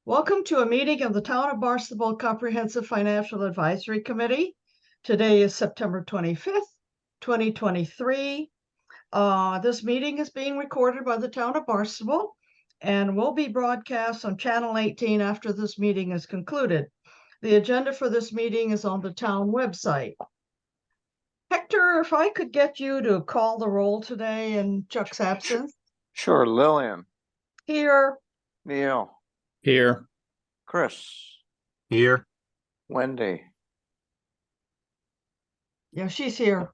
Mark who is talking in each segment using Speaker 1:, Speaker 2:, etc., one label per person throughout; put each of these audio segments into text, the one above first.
Speaker 1: Welcome to a meeting of the Town of Barnstable Comprehensive Financial Advisory Committee. Today is September 25th, 2023. This meeting is being recorded by the Town of Barnstable and will be broadcast on Channel 18 after this meeting is concluded. The agenda for this meeting is on the town website. Hector, if I could get you to call the roll today in Chuck's absence.
Speaker 2: Sure. Lillian.
Speaker 1: Here.
Speaker 2: Neil.
Speaker 3: Here.
Speaker 2: Chris.
Speaker 3: Here.
Speaker 2: Wendy.
Speaker 1: Yeah, she's here.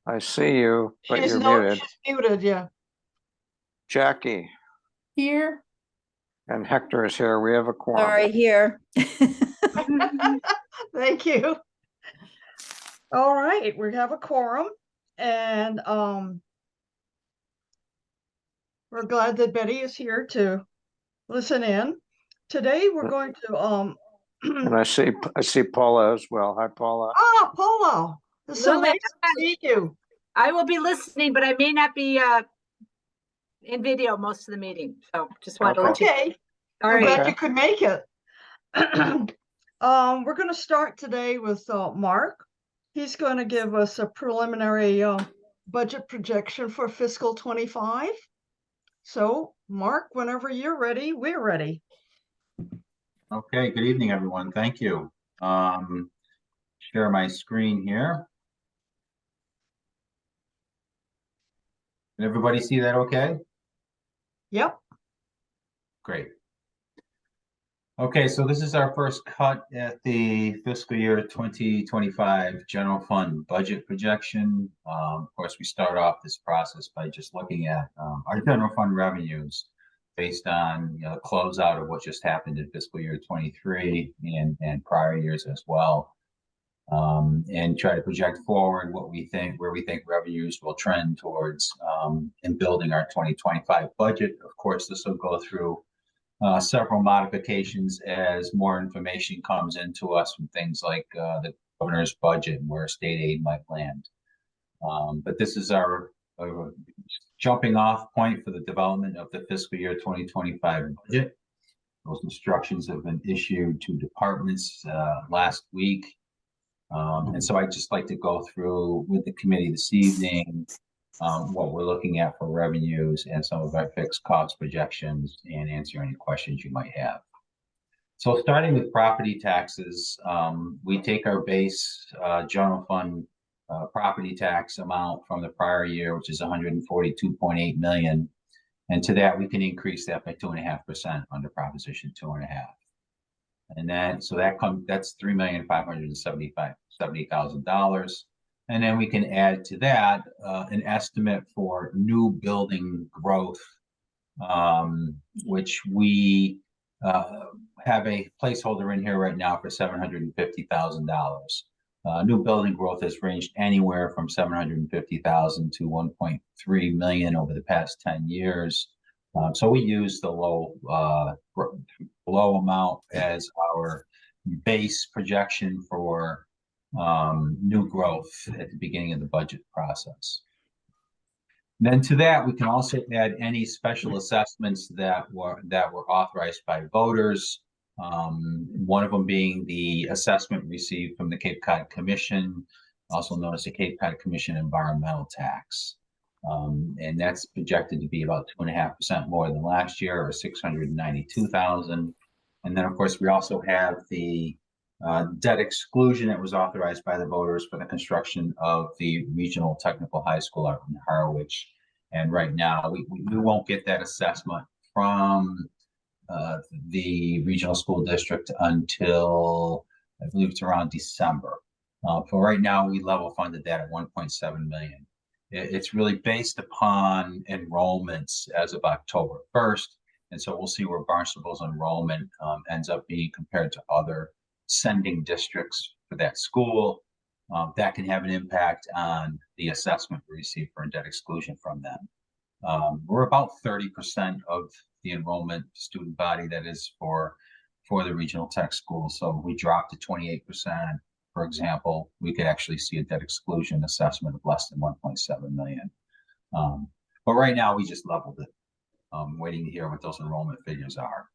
Speaker 2: I see you, but
Speaker 1: She's
Speaker 2: you're
Speaker 1: muted, yeah.
Speaker 2: Jackie.
Speaker 4: Here.
Speaker 2: And Hector is here. We have a quorum.
Speaker 4: Sorry, here.
Speaker 1: Thank you. All right, we have a quorum, and we're glad that Betty is here to listen in. Today we're going to
Speaker 2: And I see Paula as well. Hi, Paula.
Speaker 1: Ah, Paula. It's so
Speaker 5: Lily,
Speaker 1: nice to see you.
Speaker 5: I will be listening, but I may not be in video most of the meeting. So just wanted to let you.
Speaker 1: Okay.
Speaker 5: All
Speaker 1: I'm
Speaker 5: right.
Speaker 1: glad you could make it. We're going to start today with Mark. He's going to give us a preliminary budget projection for fiscal 25. So, Mark, whenever you're ready, we're ready.
Speaker 3: Okay, good evening, everyone. Thank you. Share my screen here. Can everybody see that okay?
Speaker 1: Yep.
Speaker 3: Great. Okay, so this is our first cut at the fiscal year 2025 general fund budget projection. Of course, we start off this process by just looking at our general fund revenues based on the closeout of what just happened in fiscal year 23 and prior years as well, and try to project forward what we think, where we think revenues will trend towards in building our 2025 budget. Of course, this will go through several modifications as more information comes into us from things like the governor's budget and where state aid might land. But this is our jumping off point for the development of the fiscal year 2025 budget. Those instructions have been issued to departments last week. And so I'd just like to go through with the committee this evening what we're looking at for revenues and some of our fixed cost projections and answer any questions you might have. So starting with property taxes, we take our base general fund property tax amount from the prior year, which is 142.8 million. And to that, we can increase that by 2.5% under Proposition 2.5. And then, so that's $3,570,000. And then we can add to that an estimate for new building growth, which we have a placeholder in here right now for $750,000. New building growth has ranged anywhere from $750,000 to $1.3 million over the past 10 years. So we use the low amount as our base projection for new growth at the beginning of the budget process. And then to that, we can also add any special assessments that were authorized by voters. One of them being the assessment received from the Cape Cod Commission, also known as the Cape Cod Commission environmental tax. And that's projected to be about 2.5% more than last year, or $692,000. And then, of course, we also have the debt exclusion that was authorized by the voters for the construction of the regional technical high school out in Harwich. And right now, we won't get that assessment from the regional school district until I believe it's around December. For right now, we level funded that at 1.7 million. It's really based upon enrollments as of October 1st. And so we'll see where Barnstable's enrollment ends up being compared to other sending districts for that school. That can have an impact on the assessment we receive for debt exclusion from them. We're about 30% of the enrollment student body that is for the regional tech school. So if we drop to 28%, for example, we could actually see a debt exclusion assessment of less than 1.7 million. But right now we just leveled it, waiting to hear what those enrollment figures are.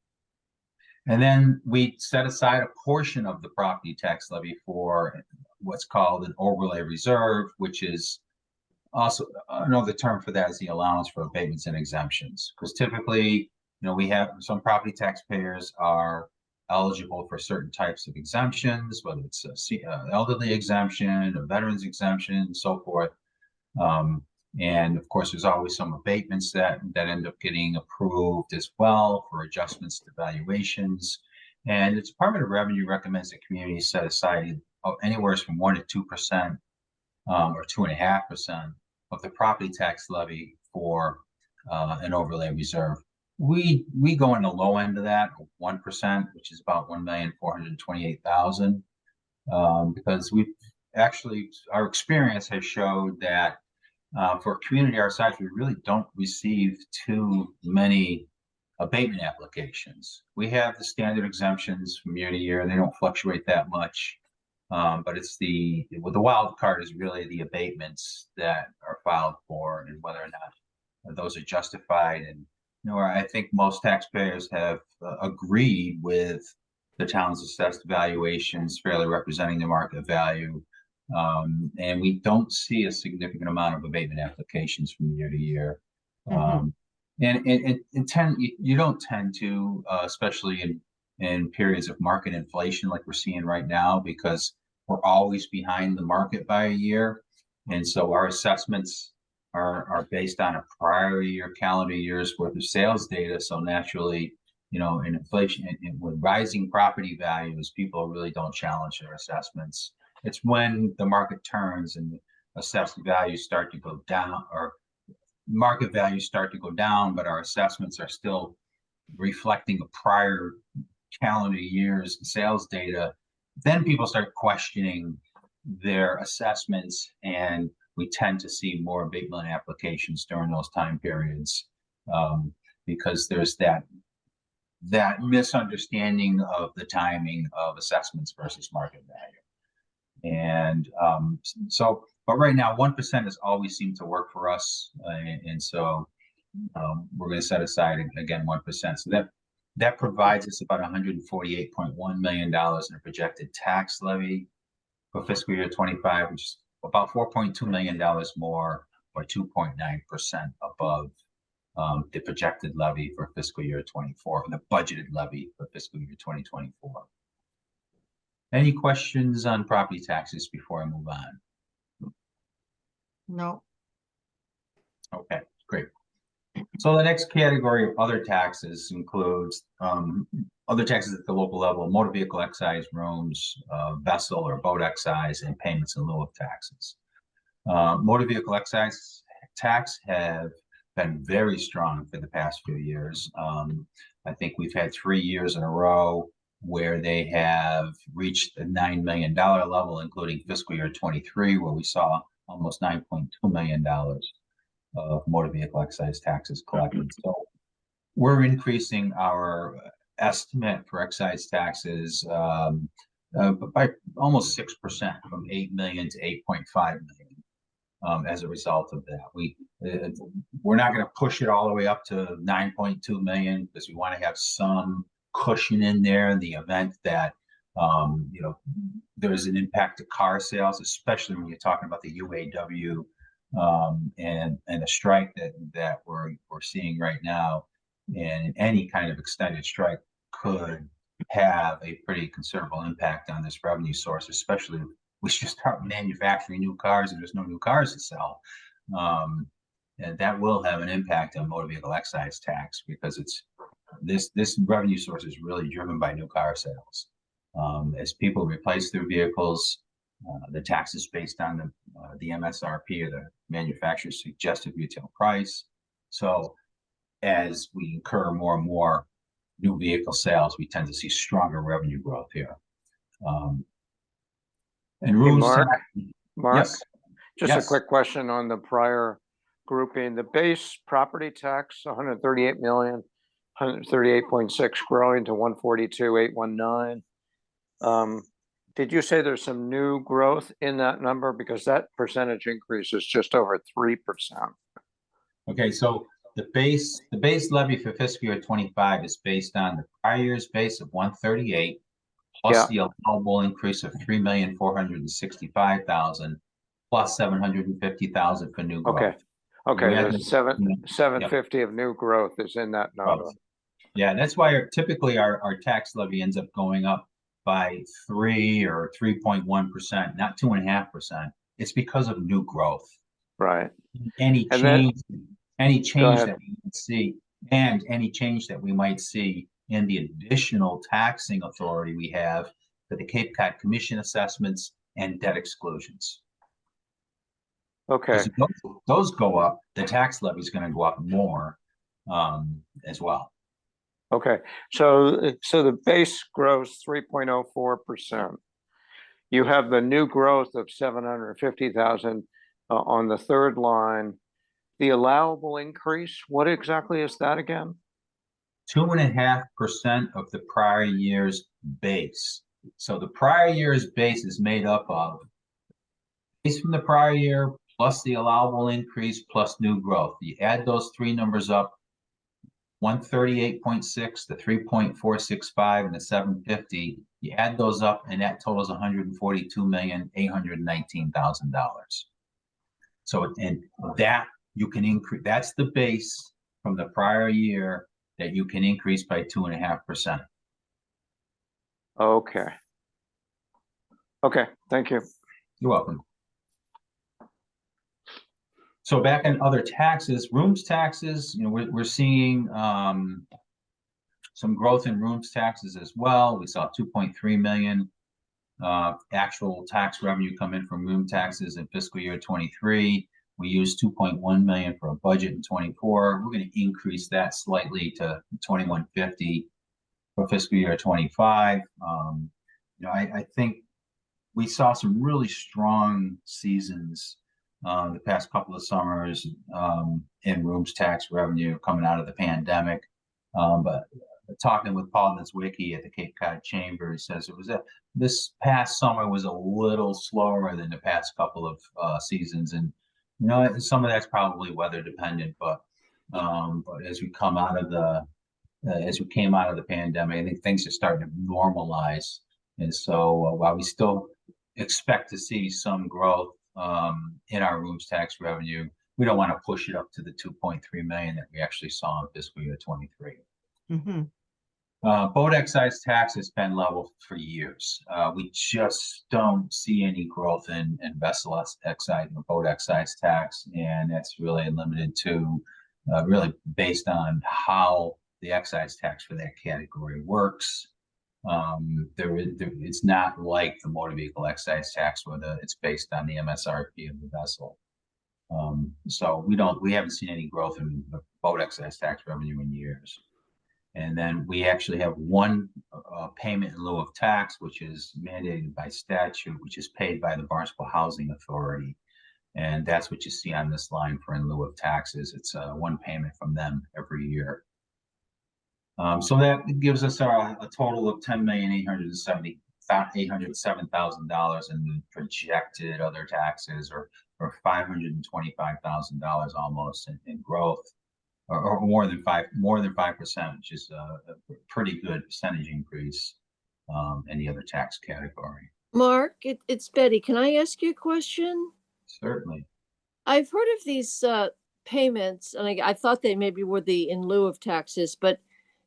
Speaker 3: And then we set aside a portion of the property tax levy for what's called an overlay reserve, which is also another term for that is the allowance for abatements and exemptions. Because typically, we have some property taxpayers are eligible for certain types of exemptions, whether it's elderly exemption, a veterans exemption, and so forth. And of course, there's always some abatements that end up getting approved as well for adjustments to valuations. And the Department of Revenue recommends that communities set aside anywhere from 1% to 2%, or 2.5% of the property tax levy for an overlay reserve. We go in the low end of that, 1%, which is about 1,428,000, because our experience has showed that for a community our size, we really don't receive too many abatement applications. We have the standard exemptions from year to year. They don't fluctuate that much. But it's the wild card is really the abatements that are filed for and whether or not those are justified. And I think most taxpayers have agreed with the town's assessed valuations fairly representing the market value. And we don't see a significant amount of abatement applications from year to year.
Speaker 1: Mhm.
Speaker 3: You don't tend to, especially in periods of market inflation like we're seeing right now, because we're always behind the market by a year. And so our assessments are based on a prior year, calendar year's worth of sales data. So naturally, in inflation and with rising property values, people really don't challenge their assessments. It's when the market turns and assessed values start to go down, or market values start to go down, but our assessments are still reflecting a prior calendar year's sales data, then people start questioning their assessments, and we tend to see more abatement applications during those time periods, because there's that misunderstanding of the timing of assessments versus market value. And but right now, 1% has always seemed to work for us, and so we're going to set aside again 1%. So that provides us about $148.1 million in a projected tax levy for fiscal year 25, which is about $4.2 million more, or 2.9% above the projected levy for fiscal year 24, the budgeted levy for fiscal year 2024. Any questions on property taxes before I move on?
Speaker 1: No.
Speaker 3: Okay, great. So the next category of other taxes includes other taxes at the local level: motor vehicle excise, rooms, vessel or boat excise, and payments in lieu of taxes. Motor vehicle excise tax have been very strong for the past few years. I think we've had 3 years in a row where they have reached the $9 million level, including fiscal year 23, where we saw almost $9.2 million of motor vehicle excise taxes collected. So we're increasing our estimate for excise taxes by almost 6%, from 8 million to 8.5 million, as a result of that. We're not going to push it all the way up to 9.2 million, because we want to have some cushion in there in the event that there's an impact to car sales, especially when you're talking about the UAW and a strike that we're seeing right now. And any kind of extended strike could have a pretty considerable impact on this revenue source, especially if we should start manufacturing new cars and there's no new cars to sell. And that will have an impact on motor vehicle excise tax, because this revenue source is really driven by new car sales. As people replace their vehicles, the tax is based on the MSRP, or the manufacturer's suggested retail price. So as we incur more and more new vehicle sales, we tend to see stronger revenue growth here. And
Speaker 2: Hey,
Speaker 3: rooms.
Speaker 2: Mark,
Speaker 3: Yes.
Speaker 2: just
Speaker 3: Yes.
Speaker 2: a quick question on the prior grouping. The base property tax, 138 million, 138.6 growing to 142,819. Did you say there's some new growth in that number? Because that percentage increase is just over 3%.
Speaker 3: Okay, so the base levy for fiscal year 25 is based on the prior year's base of 138 plus
Speaker 2: Yeah.
Speaker 3: the allowable increase of 3,465,000 plus 750,000 for new growth.
Speaker 2: Okay. Okay,
Speaker 3: You add
Speaker 2: there's
Speaker 3: the-
Speaker 2: 750 of new growth is in that number.
Speaker 3: Yeah, that's why typically our tax levy ends up going up by 3 or 3.1%, not 2.5%. It's because of new growth.
Speaker 2: Right.
Speaker 3: Any
Speaker 2: And then-
Speaker 3: change
Speaker 2: ahead.
Speaker 3: that we might see, and any change that we might see in the additional taxing authority we have for the Cape Cod Commission assessments and debt exclusions.
Speaker 2: Okay,
Speaker 3: Because those go up, the tax levy is going to go up more as well.
Speaker 2: okay. So the base grows 3.04%. You have the new growth of 750,000 on the third line. The allowable increase, what exactly is that again?
Speaker 3: 2.5% of the prior year's base. So the prior year's base is made up of base from the prior year plus the allowable increase plus new growth. You add those three numbers up, 138.6, the 3.465, and the 750. You add those up, and that totals $142,819,000. So, and that you can increase. That's the base from the prior year that you can increase by 2.5%.
Speaker 2: Okay. Okay, thank you.
Speaker 3: You're welcome. So back in other taxes, rooms taxes, we're seeing some growth in rooms taxes as well. We saw 2.3 million actual tax revenue come in from room taxes in fiscal year 23. We used 2.1 million for a budget in 24. We're going to increase that slightly to 2150 for fiscal year 25. I think we saw some really strong seasons the past couple of summers in rooms tax revenue coming out of the pandemic. But talking with Paul Nitzwicki at the Cape Cod Chamber, he says this past summer was a little slower than the past couple of seasons, and some of that's probably weather dependent. But as we come out of as we came out of the pandemic, I think things are starting to normalize, and so while we still expect to see some growth in our rooms tax revenue, we don't want to push it up to the 2.3 million that we actually saw in fiscal year 23.
Speaker 1: Mm-hmm.
Speaker 3: Boat excise tax has been level for years. We just don't see any growth in vessel excise or boat excise tax, and that's really limited to really based on how the excise tax for that category works. It's not like the motor vehicle excise tax where it's based on the MSRP of the vessel. So we haven't seen any growth in the boat excise tax revenue in years. And then we actually have one payment in lieu of tax, which is mandated by statute, which is paid by the Barnstable Housing Authority. And that's what you see on this line for in lieu of taxes. It's one payment from them every year. So that gives us a total of $10,807,000 in the projected other taxes, or $525,000 almost in growth, or more than 5%, which is a pretty good percentage increase in the other tax category.
Speaker 4: Mark, it's Betty. Can I ask you a question?
Speaker 3: Certainly.
Speaker 4: I've heard of these payments, and I thought they maybe were the in lieu of taxes,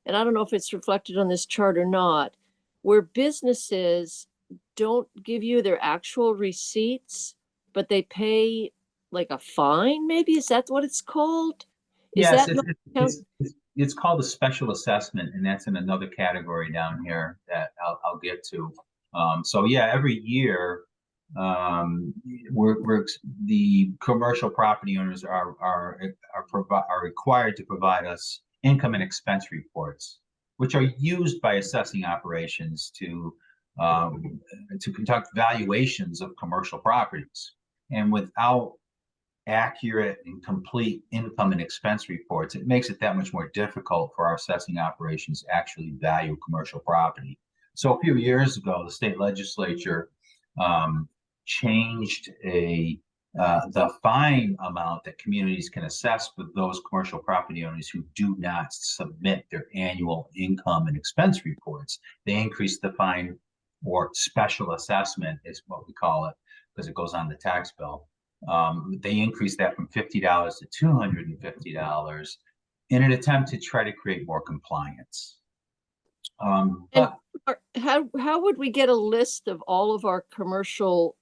Speaker 4: and I don't know if it's reflected on this chart or not, where businesses don't give you their actual receipts, but they pay like a fine, maybe? Is that what it's called?
Speaker 3: Yes, it's called a special assessment, and that's in another category down here that I'll get to. So yeah, every year, the commercial property owners are required to provide us income and expense reports, which are used by assessing operations to conduct valuations of commercial properties. And without accurate and complete income and expense reports, it makes it that much more difficult for our assessing operations to actually value commercial property. So a few years ago, the state legislature changed a the fine amount that communities can assess for those commercial property owners who do not submit their annual income and expense reports. They increase the fine, or special assessment is what we call it, because it goes on the tax bill. They increase that from $50 to $250 in an attempt to try to create more compliance. But
Speaker 4: How would we get a list of all of our commercial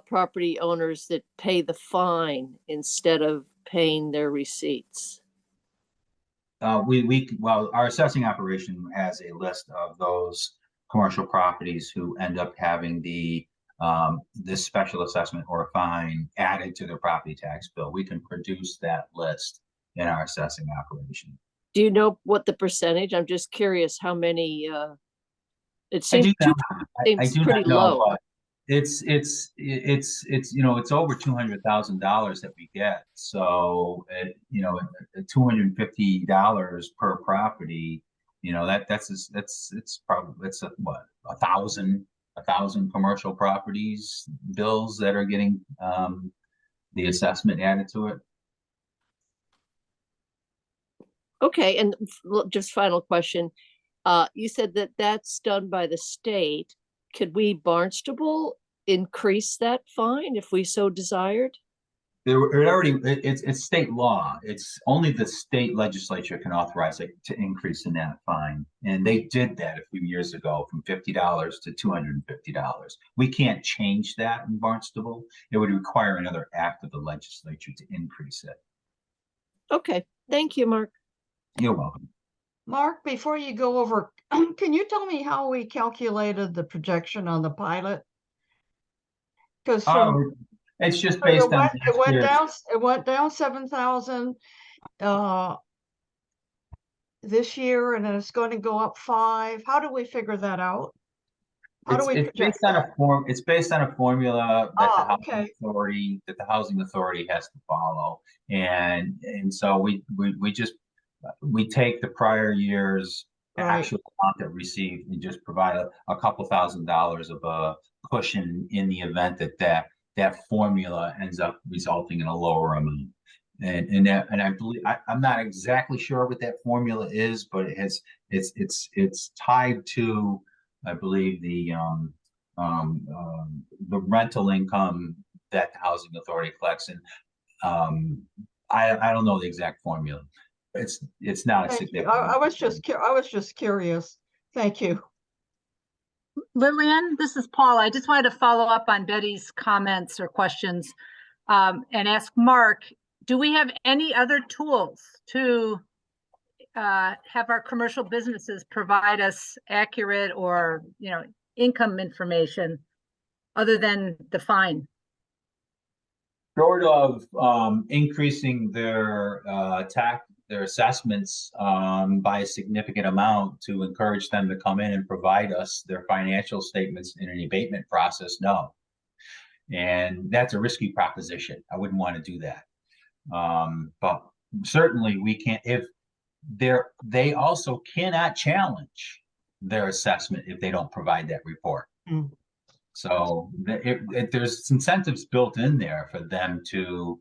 Speaker 4: property owners that pay the fine instead of paying their receipts?
Speaker 3: Well, our assessing operation has a list of those commercial properties who end up having this special assessment or fine added to their property tax bill. We can produce that list in our assessing operation.
Speaker 4: Do you know what the percentage? I'm just curious how many, it
Speaker 3: I
Speaker 4: seems
Speaker 3: do not, I
Speaker 4: seems
Speaker 3: do
Speaker 4: pretty
Speaker 3: not know,
Speaker 4: low.
Speaker 3: but it's it's over $200,000 that we get. So $250 per property, it's probably what, 1,000 commercial properties bills that are getting the assessment added to it.
Speaker 4: Okay, and just final question. You said that that's done by the state. Could we, Barnstable, increase that fine if we so desired?
Speaker 3: It's state law. It's only the state legislature can authorize it to increase in that fine. And they did that a few years ago from $50 to $250. We can't change that in Barnstable. It would require another act of the legislature to increase it.
Speaker 4: Okay, thank you, Mark.
Speaker 3: You're welcome.
Speaker 1: Mark, before you go over, can you tell me how we calculated the projection on the pilot? Because
Speaker 3: It's just based on
Speaker 1: it went down 7,000 this year, and then it's going to go up 5. How do we figure that out?
Speaker 3: It's based on a formula that the housing authority has to follow, and so we take the prior year's actual amount that received and just provide a couple $1,000s of a cushion in the event that formula ends up resulting in a lower amount. And I believe I'm not exactly sure what that formula is, but it's tied to, I believe, the rental income that the housing authority collects. And I don't know the exact formula. It's not a significant.
Speaker 1: I was just curious. Thank you.
Speaker 5: Lillian, this is Paula. I just wanted to follow up on Betty's comments or questions and ask Mark, do we have any other tools to have our commercial businesses provide us accurate or, income information other than the fine?
Speaker 3: Short of increasing their assessments by a significant amount to encourage them to come in and provide us their financial statements in an abatement process, no. And that's a risky proposition. I wouldn't want to do that. But certainly we can't, if they also cannot challenge their assessment if they don't provide that report. Mm. So there's incentives built in there for them to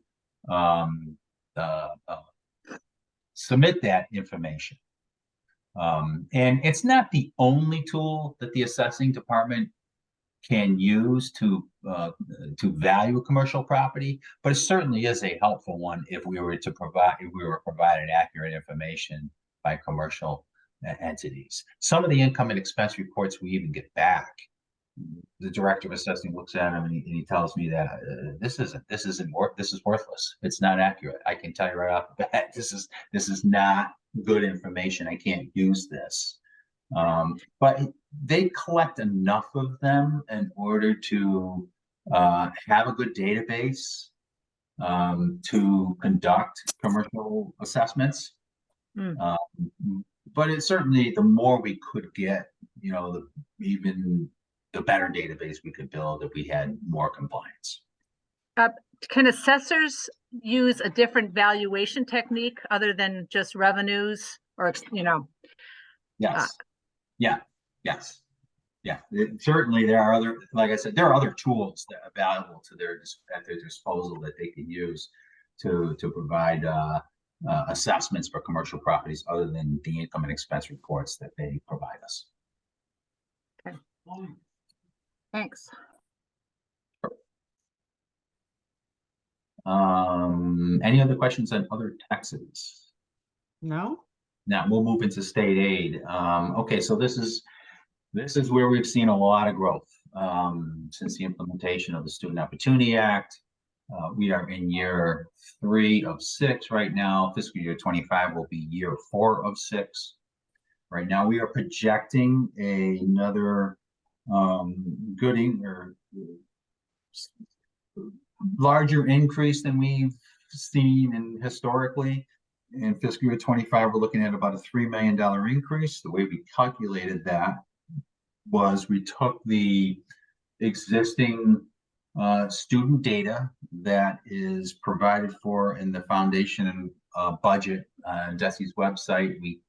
Speaker 3: submit that information. And it's not the only tool that the assessing department can use to value commercial property, but it certainly is a helpful one if we were provided accurate information by commercial entities. Some of the income and expense reports we even get back. The director of assessing looks at them and he tells me that this is worthless. It's not accurate. I can tell you right off the bat, this is not good information. I can't use this. But they collect enough of them in order to have a good database to conduct commercial assessments. Mm. But it's certainly, the more we could get, even the better database we could build if we had more compliance.
Speaker 5: Can assessors use a different valuation technique other than just revenues or,
Speaker 3: Yes. Yes. Yeah, certainly there are other, like I said, there are other tools that are available to at their disposal that they can use to provide assessments for commercial properties other than the income and expense reports that they provide us.
Speaker 5: Thanks.
Speaker 3: Any other questions on other taxes?
Speaker 1: No?
Speaker 3: Now we'll move into state aid. Okay, so this is where we've seen a lot of growth since the implementation of the Student Opportunity Act. We are in year 3 of 6 right now. Fiscal year 25 will be year 4 of 6. Right now, we are projecting another larger increase than we've seen historically. In fiscal year 25, we're looking at about a $3 million increase. The way we calculated that was we took the existing student data that is provided for in the foundation budget on DESE's website. We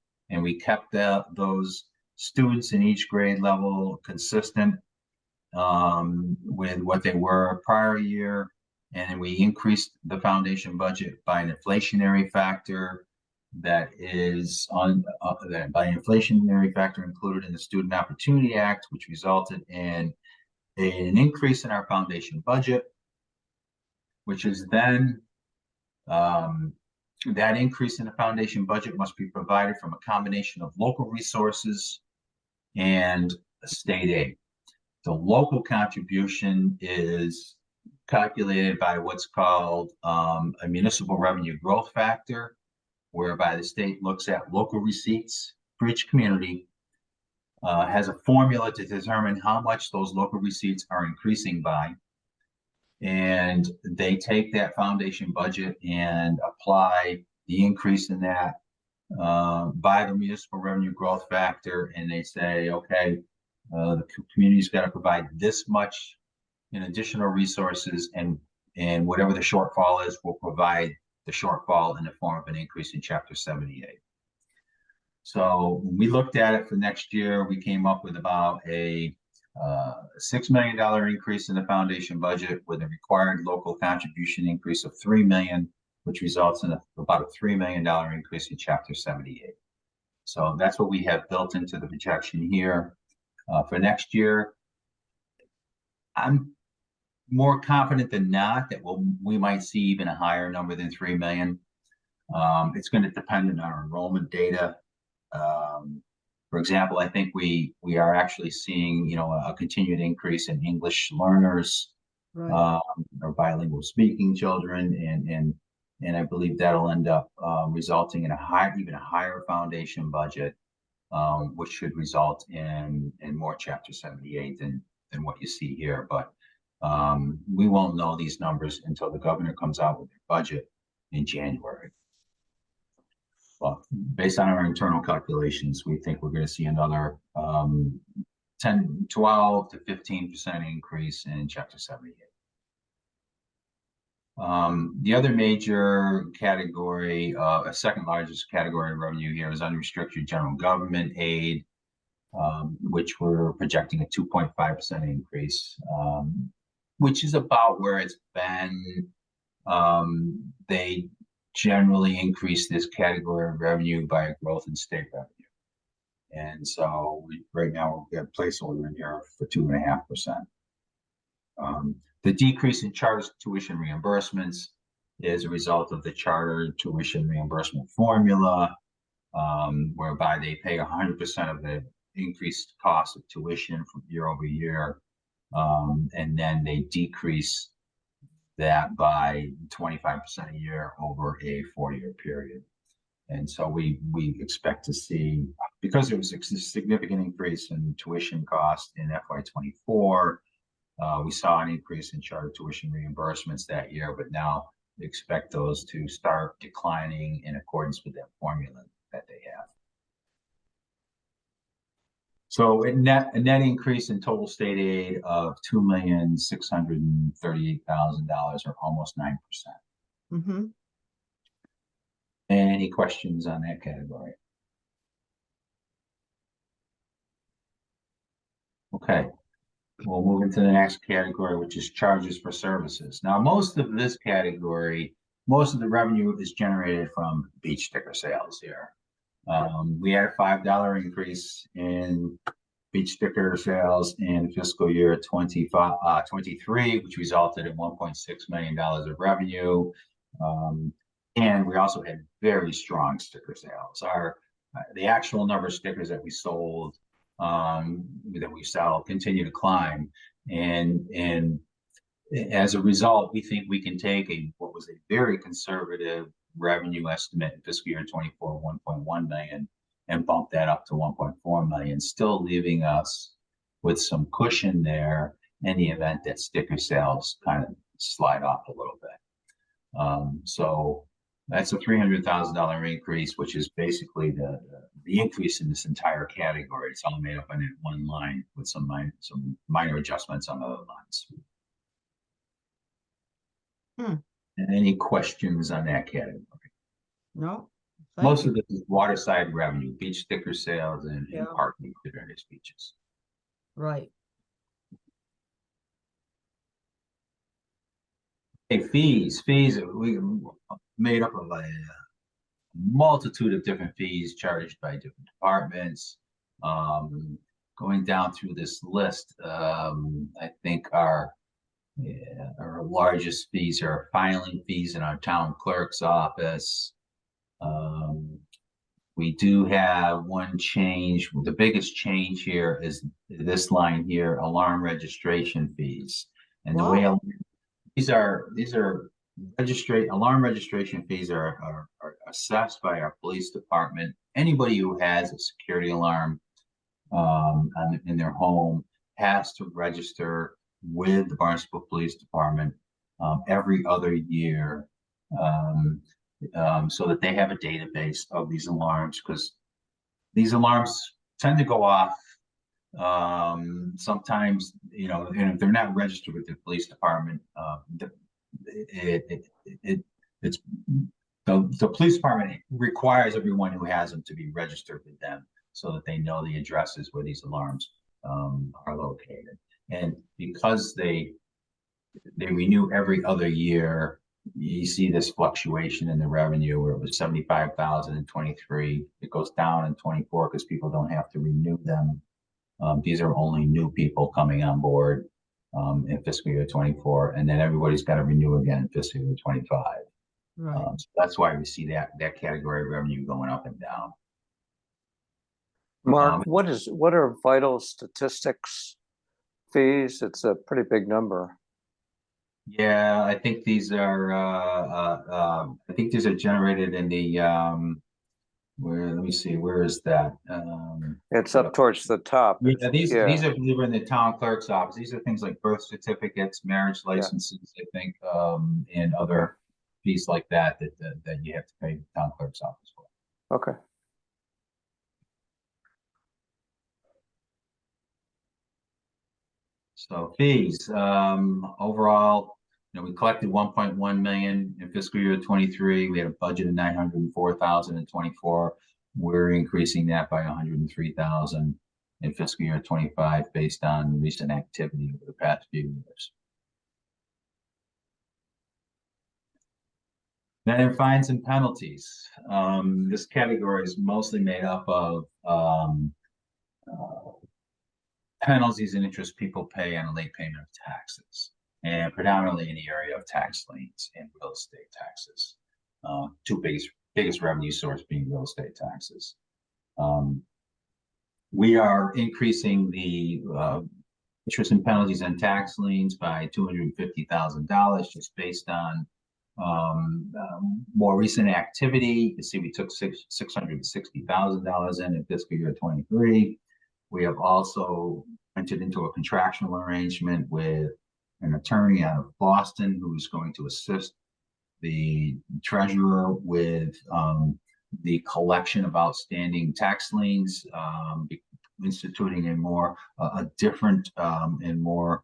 Speaker 3: kept those students in each grade level consistent with what they were prior year. And we increased the foundation budget by an inflationary factor that is by inflationary factor included in the Student Opportunity Act, which resulted in an increase in our foundation budget, which is then that increase in the foundation budget must be provided from a combination of local resources and state aid. The local contribution is calculated by what's called a municipal revenue growth factor, whereby the state looks at local receipts for each community, has a formula to determine how much those local receipts are increasing by. And they take that foundation budget and apply the increase in that by the municipal revenue growth factor. And they say, okay, the community's got to provide this much in additional resources, and whatever the shortfall is, will provide the shortfall in the form of an increase in Chapter 78. So when we looked at it for next year, we came up with about a $6 million increase in the foundation budget with a required local contribution increase of $3 million, which results in about a $3 million increase in Chapter 78. So that's what we have built into the projection here for next year. I'm more confident than not that we might see even a higher number than 3 million. It's going to depend on our enrollment data. For example, I think we are actually seeing, a continued increase in English learners,
Speaker 1: Right.
Speaker 3: or bilingual speaking children, and I believe that'll end up resulting in even a higher foundation budget, which should result in more Chapter 78 than what you see here. But we won't know these numbers until the governor comes out with their budget in January. Well, based on our internal calculations, we think we're going to see another 12 to 15% increase in Chapter 78. The other major category, a second largest category of revenue here, is unrestricted general government aid, which we're projecting a 2.5% increase, which is about where it's been. They generally increase this category of revenue by a growth in state revenue. And so right now we have a placeholder in here for 2.5%. The decrease in charter tuition reimbursements is a result of the charter tuition reimbursement formula, whereby they pay 100% of the increased cost of tuition from year over year. And then they decrease that by 25% a year over a 4-year period. And so we expect to see, because there was a significant increase in tuition cost in FY24, we saw an increase in charter tuition reimbursements that year, but now we expect those to start declining in accordance with that formula that they have. So a net increase in total state aid of $2,638,000, or almost 9%.
Speaker 1: Mm-hmm.
Speaker 3: Any questions on that category? Okay, we'll move into the next category, which is charges for services. Now, most of this category, most of the revenue is generated from beach sticker sales here. We had a $5 increase in beach sticker sales in fiscal year 23, which resulted in $1.6 million of revenue. And we also had very strong sticker sales. The actual number of stickers that we sold, that we sell, continue to climb. And as a result, we think we can take what was a very conservative revenue estimate in fiscal year 24, 1.1 million, and bump that up to 1.4 million, still leaving us with some cushion there in the event that sticker sales kind of slide off a little bit. So that's a $300,000 increase, which is basically the increase in this entire category. It's all made up in one line with some minor adjustments on other lines. Any questions on that category?
Speaker 1: No.
Speaker 3: Most of this is waterside revenue, beach sticker sales, and parking at various beaches.
Speaker 1: Right.
Speaker 3: Hey, fees. We made up of a multitude of different fees charged by different departments. Going down through this list, I think our largest fees are filing fees in our town clerk's office. We do have one change. The biggest change here is this line here, alarm registration fees. And the way these are alarm registration fees are assessed by our police department. Anybody who has a security alarm in their home has to register with the Barnstable Police Department every other year, so that they have a database of these alarms, because these alarms tend to go off sometimes, and if they're not registered with the police department, it's the police department requires everyone who has them to be registered with them, so that they know the addresses where these alarms are located. And because they renew every other year, you see this fluctuation in the revenue where it was 75,000 in 23. It goes down in 24 because people don't have to renew them. These are only new people coming on board in fiscal year 24, and then everybody's got to renew again in fiscal year 25.
Speaker 1: Right.
Speaker 3: So that's why we see that category of revenue going up and down.
Speaker 2: Mark, what are vital statistics fees? It's a pretty big number.
Speaker 3: Yeah, I think these are generated in the let me see, where is that?
Speaker 2: It's up towards the top.
Speaker 3: Yeah, these are in the town clerk's office. These are things like birth certificates, marriage licenses, I think, and other fees like that you have to pay the town clerk's office for.
Speaker 2: Okay.
Speaker 3: So fees, overall, we collected 1.1 million in fiscal year 23. We had a budget of 904,000 in 24. We're increasing that by 103,000 in fiscal year 25 based on recent activity over the past few years. Then in fines and penalties, this category is mostly made up of penalties and interest people pay on a late payment of taxes, and predominantly in the area of tax liens and real estate taxes. Two biggest revenue source being real estate taxes. We are increasing the interest and penalties and tax liens by $250,000 just based on more recent activity. You can see we took $660,000 in fiscal year 23. We have also entered into a contractual arrangement with an attorney out of Boston who's going to assist the treasurer with the collection of outstanding tax liens, instituting a different and more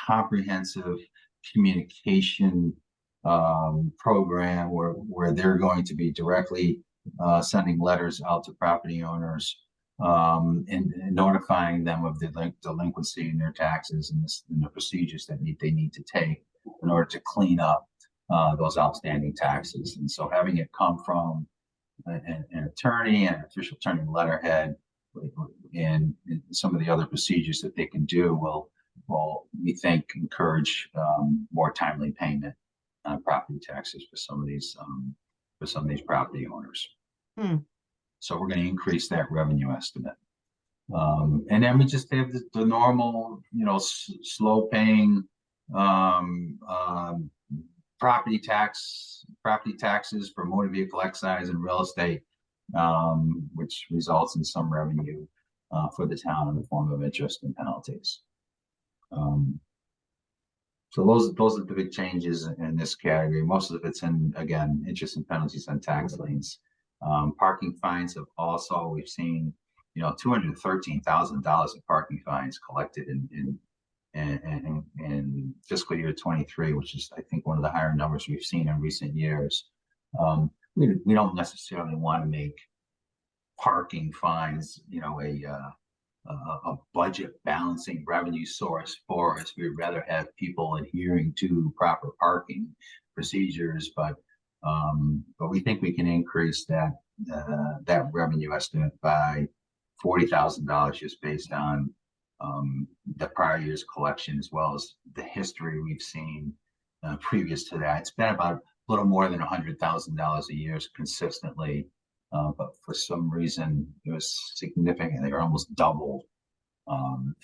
Speaker 3: comprehensive communication program where they're going to be directly sending letters out to property owners and notifying them of the delinquency in their taxes and the procedures that they need to take in order to clean up those outstanding taxes. And so having it come from an attorney and official attorney letterhead and some of the other procedures that they can do will we think encourage more timely payment on property taxes for some of these property owners.
Speaker 1: Hmm.
Speaker 3: So we're going to increase that revenue estimate. And then we just have the normal, slow paying property taxes for motor vehicle excise and real estate, which results in some revenue for the town in the form of interest and penalties. So those are the big changes in this category. Most of it's again, interest and penalties on tax liens. Parking fines have also, we've seen, $213,000 of parking fines collected in fiscal year 23, which is, I think, one of the higher numbers we've seen in recent years. We don't necessarily want to make parking fines, a budget balancing revenue source for us. We'd rather have people adhering to proper parking procedures, but we think we can increase that revenue estimate by $40,000 just based on the prior year's collection, as well as the history we've seen previous to that. It's been about a little more than $100,000 a year consistently, but for some reason it was significantly or almost doubled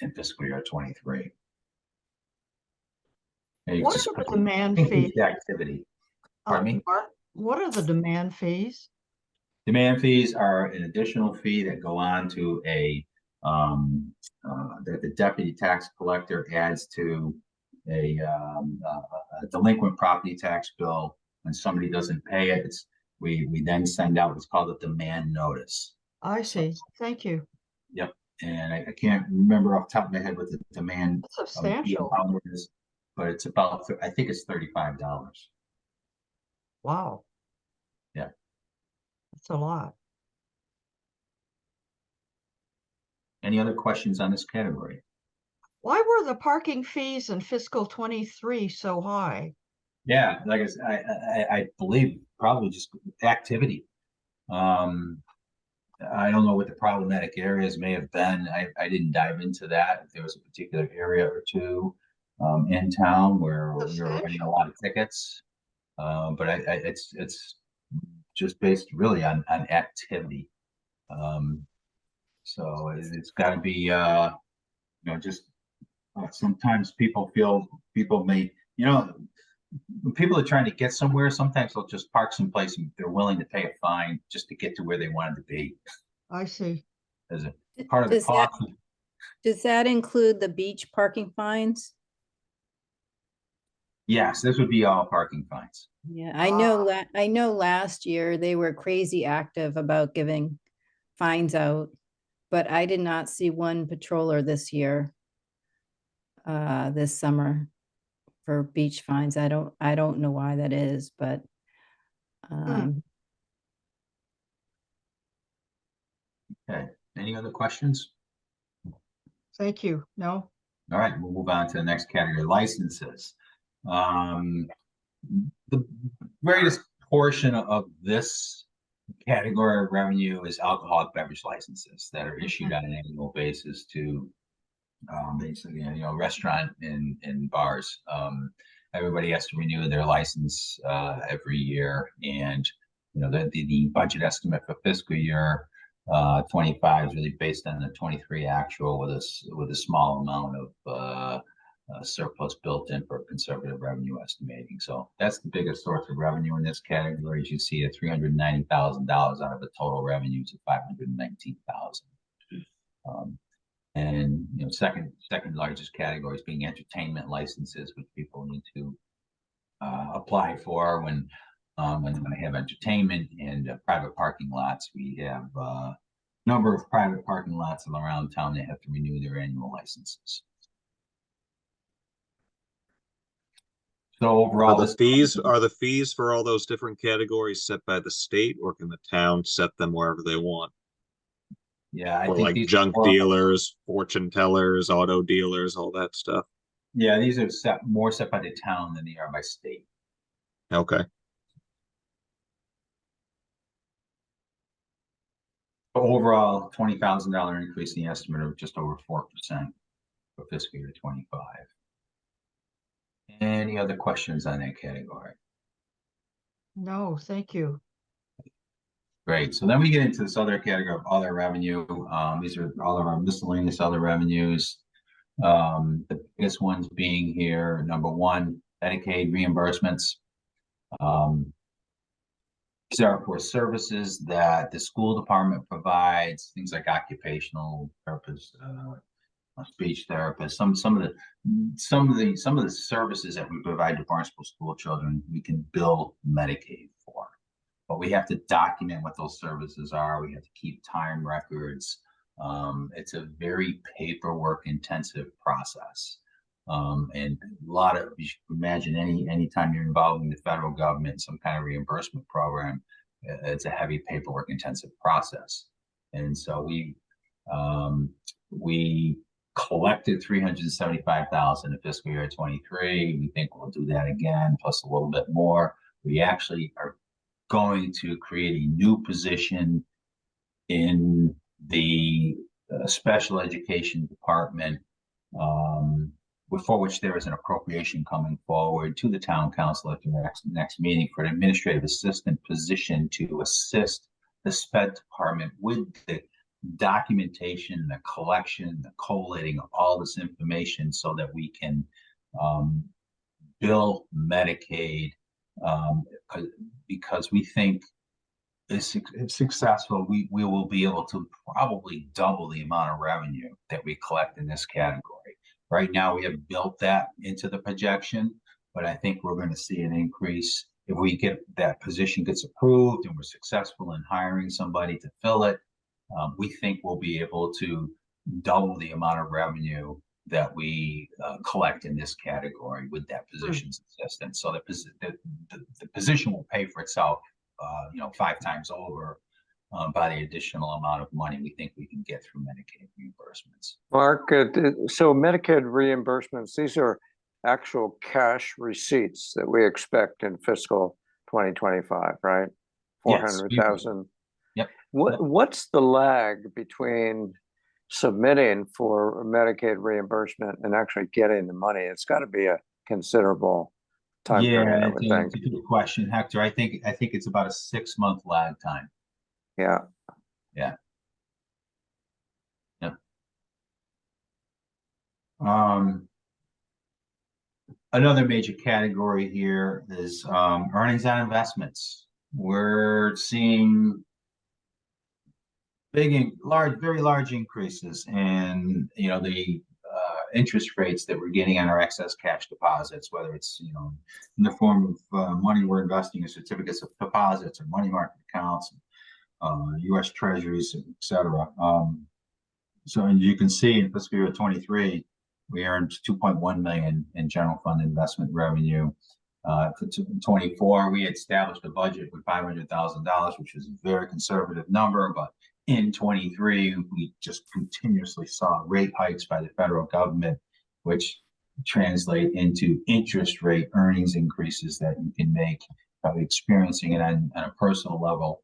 Speaker 3: in fiscal year 23.
Speaker 1: What are the demand fees?
Speaker 3: Activity. Pardon me?
Speaker 1: What are the demand fees?
Speaker 3: Demand fees are an additional fee that go on to that the deputy tax collector adds to a delinquent property tax bill. When somebody doesn't pay it, we then send out what's called a demand notice.
Speaker 1: I see. Thank you.
Speaker 3: Yep. And I can't remember off the top of my head what the demand
Speaker 1: substantial
Speaker 3: is, but it's about, I think it's $35.
Speaker 1: Wow.
Speaker 3: Yeah.
Speaker 1: That's a lot.
Speaker 3: Any other questions on this category?
Speaker 1: Why were the parking fees in fiscal 23 so high?
Speaker 3: Yeah, like I believe probably just activity. I don't know what the problematic areas may have been. I didn't dive into that. If there was a particular area or two in town where we were running a lot of tickets, but it's just based really on activity. So it's got to be just sometimes people may when people are trying to get somewhere, sometimes they'll just park someplace and they're willing to pay a fine just to get to where they wanted to be.
Speaker 1: I see.
Speaker 3: As a part of the cost.
Speaker 6: Does that include the beach parking fines?
Speaker 3: Yes, this would be all parking fines.
Speaker 6: Yeah, I know last year they were crazy active about giving fines out, but I did not see one patroller this year, this summer for beach fines. I don't know why that is, but
Speaker 3: okay. Any other questions?
Speaker 1: Thank you. No.
Speaker 3: All right, we'll move on to the next category, licenses. The greatest portion of this category of revenue is alcoholic beverage licenses that are issued on an annual basis to basically, restaurant and bars. Everybody has to renew their license every year, and the budget estimate for fiscal year 25 is really based on the 23 actual with a small amount of surplus built in for conservative revenue estimating. So that's the biggest source of revenue in this category. As you see, at $390,000 out of the total revenues of $519,000. And second largest category is being entertainment licenses, which people need to apply for when they're going to have entertainment. And private parking lots, we have a number of private parking lots around town that have to renew their annual licenses. So overall,
Speaker 7: are the fees for all those different categories set by the state, or can the town set them wherever they want?
Speaker 3: Yeah, I
Speaker 7: For
Speaker 3: think
Speaker 7: like
Speaker 3: these
Speaker 7: junk
Speaker 3: are,
Speaker 7: dealers, fortune tellers, auto dealers, all that stuff.
Speaker 3: yeah, these are more set by the town than they are by state.
Speaker 7: Okay.
Speaker 3: But overall, $20,000 increase in the estimate of just over 4% for fiscal year 25. Any other questions on that category?
Speaker 1: No, thank you.
Speaker 3: Great. So then we get into this other category of other revenue. These are all of our miscellaneous other revenues. The biggest ones being here, number one, Medicaid reimbursements. These are for services that the school department provides, things like occupational therapist, speech therapist, some of the services that we provide to Barnstable school children, we can bill Medicaid for. But we have to document what those services are. We have to keep time records. It's a very paperwork intensive process. And a lot of, you should imagine anytime you're involved in the federal government, some kind of reimbursement program, it's a heavy paperwork intensive process. And so we collected 375,000 in fiscal year 23. We think we'll do that again, plus a little bit more. We actually are going to create a new position in the special education department, for which there is an appropriation coming forward to the town council at the next meeting for an administrative assistant position to assist the SPED department with the documentation, the collection, the collating of all this information so that we can bill Medicaid, because we think if successful, we will be able to probably double the amount of revenue that we collect in this category. Right now, we have built that into the projection, but I think we're going to see an increase if we get that position gets approved and we're successful in hiring somebody to fill it. We think we'll be able to double the amount of revenue that we collect in this category with that position's assistance. So the position will pay for itself, 5 times over by the additional amount of money we think we can get through Medicaid reimbursements.
Speaker 2: Mark, so Medicaid reimbursements, these are actual cash receipts that we expect in fiscal 2025, right? 400,000.
Speaker 3: Yep.
Speaker 2: What's the lag between submitting for Medicaid reimbursement and actually getting the money? It's got to be a considerable time period, I would think.
Speaker 3: It's a good question, Hector. I think it's about a 6-month lag time.
Speaker 2: Yeah.
Speaker 3: Yeah. Yep. Another major category here is earnings on investments. We're seeing very large increases in the interest rates that we're getting on our excess cash deposits, whether it's in the form of money we're investing in certificates of deposits or money market accounts, U.S. Treasuries, etc. So, and you can see in fiscal year 23, we earned 2.1 million in general fund investment revenue. For 24, we had established a budget with $500,000, which is a very conservative number. But in 23, we just continuously saw rate hikes by the federal government, which translate into interest rate earnings increases that you can make, probably experiencing it on a personal level.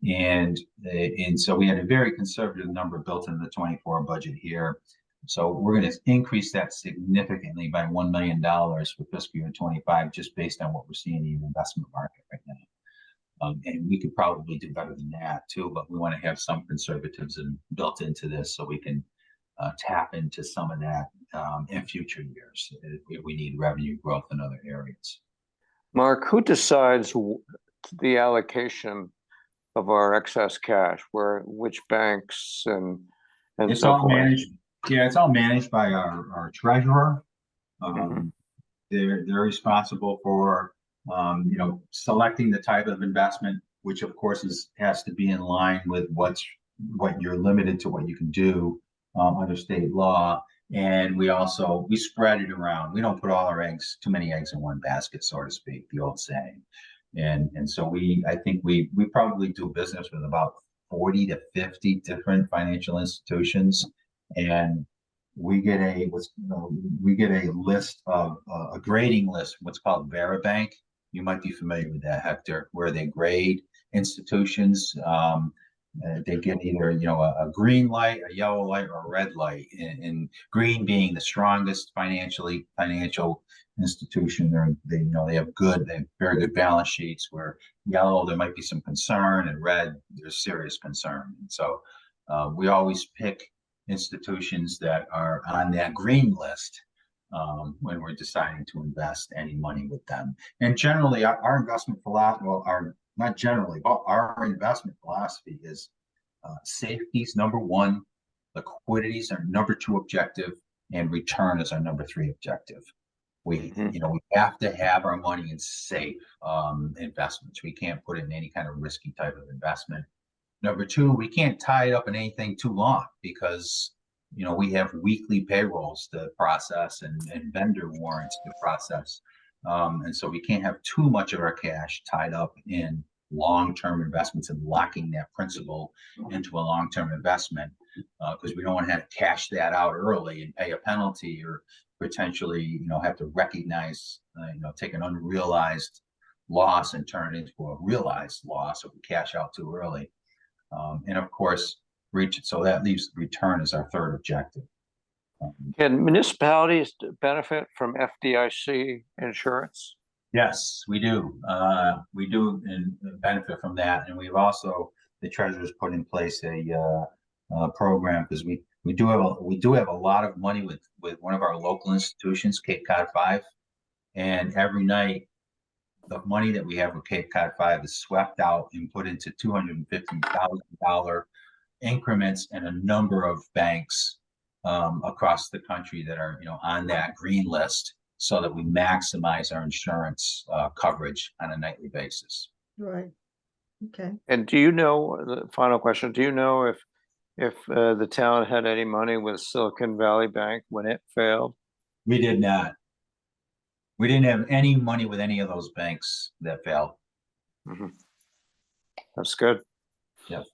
Speaker 3: And so we had a very conservative number built into the 24 budget here. So we're going to increase that significantly by $1 million for fiscal year 25, just based on what we're seeing in the investment market right now. And we could probably do better than that too, but we want to have some conservatism built into this so we can tap into some of that in future years if we need revenue growth in other areas.
Speaker 2: Mark, who decides the allocation of our excess cash, which banks and
Speaker 3: it's
Speaker 2: so
Speaker 3: all
Speaker 2: forth?
Speaker 3: managed. Yeah, it's all managed by our treasurer. They're responsible for selecting the type of investment, which of course has to be in line with what you're limited to what you can do under state law. And we spread it around. We don't put all our too many eggs in one basket, so to speak, the old saying. And so I think we probably do business with about 40 to 50 different financial institutions, and we get a list of a grading list, what's called Veribank. You might be familiar with that, Hector, where they grade institutions. They get either a green light, a yellow light, or a red light. And green being the strongest financial institution. They have very good balance sheets. Where yellow there might be some concern, and red there's serious concern. And so we always pick institutions that are on that green list when we're deciding to invest any money with them. And generally, our investment philosophy, not generally, but our investment philosophy is safety's number one, liquidity is our number two objective, and return is our number three objective. We have to have our money in safe investments. We can't put it in any kind of risky type of investment. Number two, we can't tie it up in anything too long because we have weekly payrolls to process and vendor warrants to process. And so we can't have too much of our cash tied up in long-term investments and locking that principal into a long-term investment because we don't want to have to cash that out early and pay a penalty or potentially, have to recognize, take an unrealized loss and turn it into a realized loss if we cash out too early. And of course, so that leaves return as our third objective.
Speaker 2: Can municipalities benefit from FDIC insurance?
Speaker 3: Yes, we do. We do benefit from that, and we've also the treasurer's put in place a program because we do have a lot of money with one of our local institutions, Cape Cod 5, and every night the money that we have with Cape Cod 5 is swept out and put into $250,000 increments in a number of banks across the country that are on that green list, so that we maximize our insurance coverage on a nightly basis.
Speaker 1: Right. Okay.
Speaker 2: And the final question, do you know if the town had any money with Silicon Valley Bank when it failed?
Speaker 3: We did not. We didn't have any money with any of those banks that failed.
Speaker 2: Mm-hmm. That's good.
Speaker 3: Yes.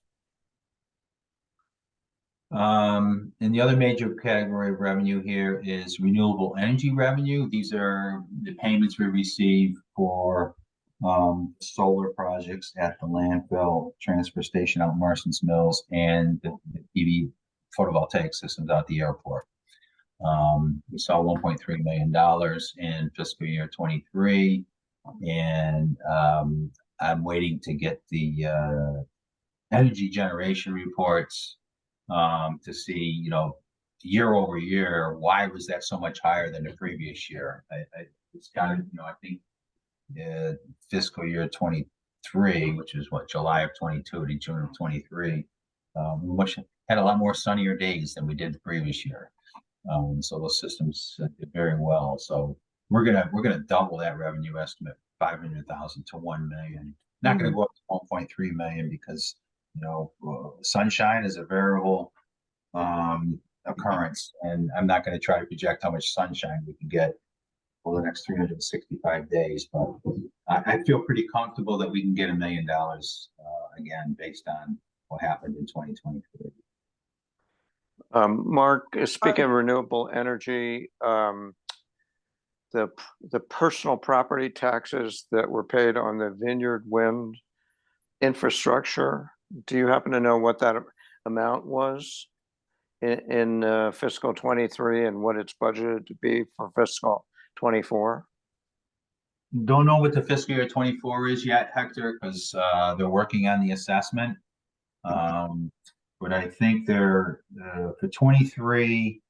Speaker 3: And the other major category of revenue here is renewable energy revenue. These are the payments we receive for solar projects at the landfill, transfer station out in Marston's Mills, and the PV photovoltaic systems out the airport. We saw $1.3 million in fiscal year 23, and I'm waiting to get the energy generation reports to see, year over year, why was that so much higher than the previous year? It's got to, I think fiscal year 23, which is July of 22 to June of 23, we had a lot more sunnier days than we did the previous year. So those systems did very well. So we're gonna double that revenue estimate, 500,000 to 1 million. Not gonna go up to 1.3 million because sunshine is a variable occurrence, and I'm not going to try to project how much sunshine we can get for the next 365 days. But I feel pretty comfortable that we can get $1 million again based on what happened in 2023.
Speaker 2: Mark, speaking of renewable energy, the personal property taxes that were paid on the Vineyard Wind infrastructure, do you happen to know what that amount was in fiscal 23 and what it's budgeted to be for fiscal 24?
Speaker 3: Don't know what the fiscal year 24 is yet, Hector, because they're working on the assessment. But I think they're for 23,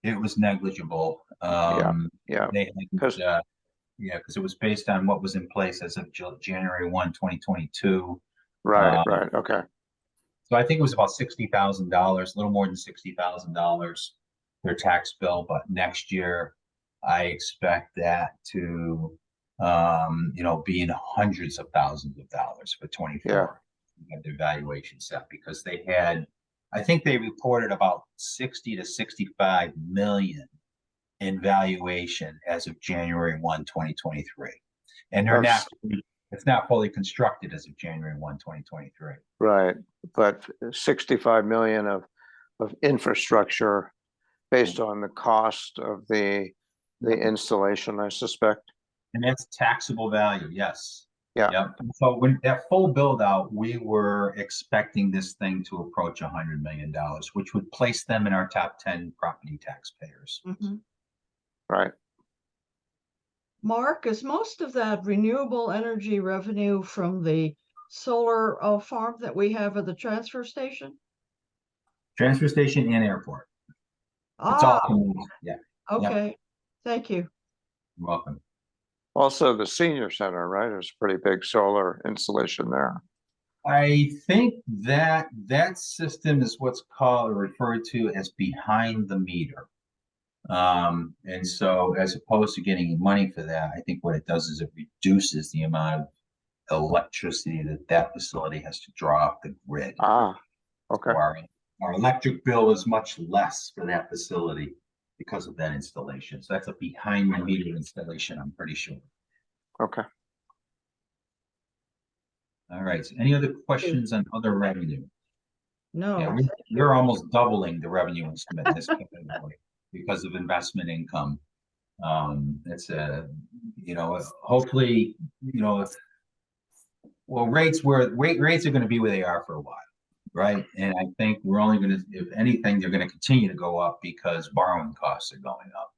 Speaker 3: it was negligible. Because it was based on what was in place as of January 1, 2022.
Speaker 2: Right. Okay.
Speaker 3: So I think it was about $60,000, a little more than $60,000, their tax bill. But next year, I expect that to, be in hundreds of thousands of dollars for 24.
Speaker 2: Yeah.
Speaker 3: Have their valuation set because I think they reported about 60 to 65 million in valuation as of January 1, 2023. And It's not fully constructed as of January 1, 2023.
Speaker 2: Right, but 65 million of infrastructure based on the cost of the installation, I suspect.
Speaker 3: And that's taxable value, yes.
Speaker 2: Yeah.
Speaker 3: Yep. So when that full build out, we were expecting this thing to approach $100 million, which would place them in our top 10 property taxpayers.
Speaker 1: Mhm.
Speaker 2: Right.
Speaker 1: Mark, is most of that renewable energy revenue from the solar farm that we have at the transfer station?
Speaker 3: Transfer station and airport. It's
Speaker 1: Ah,
Speaker 3: all combined. Yeah,
Speaker 1: okay. Thank you.
Speaker 3: you're welcome.
Speaker 2: Also, the senior center, right? There's a pretty big solar installation there.
Speaker 3: I think that that system is what's called or referred to as behind the meter. And so as opposed to getting money for that, I think what it does is it reduces the amount of electricity that that facility has to draw off the grid.
Speaker 2: Ah, okay.
Speaker 3: So our electric bill is much less for that facility because of that installation. So that's a behind the meter installation, I'm pretty sure.
Speaker 2: Okay.
Speaker 3: All right. So any other questions on other revenue?
Speaker 1: No,
Speaker 3: Yeah, we're almost doubling the revenue estimate in this category because of investment income. It's hopefully, rates are going to be where they are for a while, right? And I think we're only going to, if anything, they're going to continue to go up because borrowing costs are going up.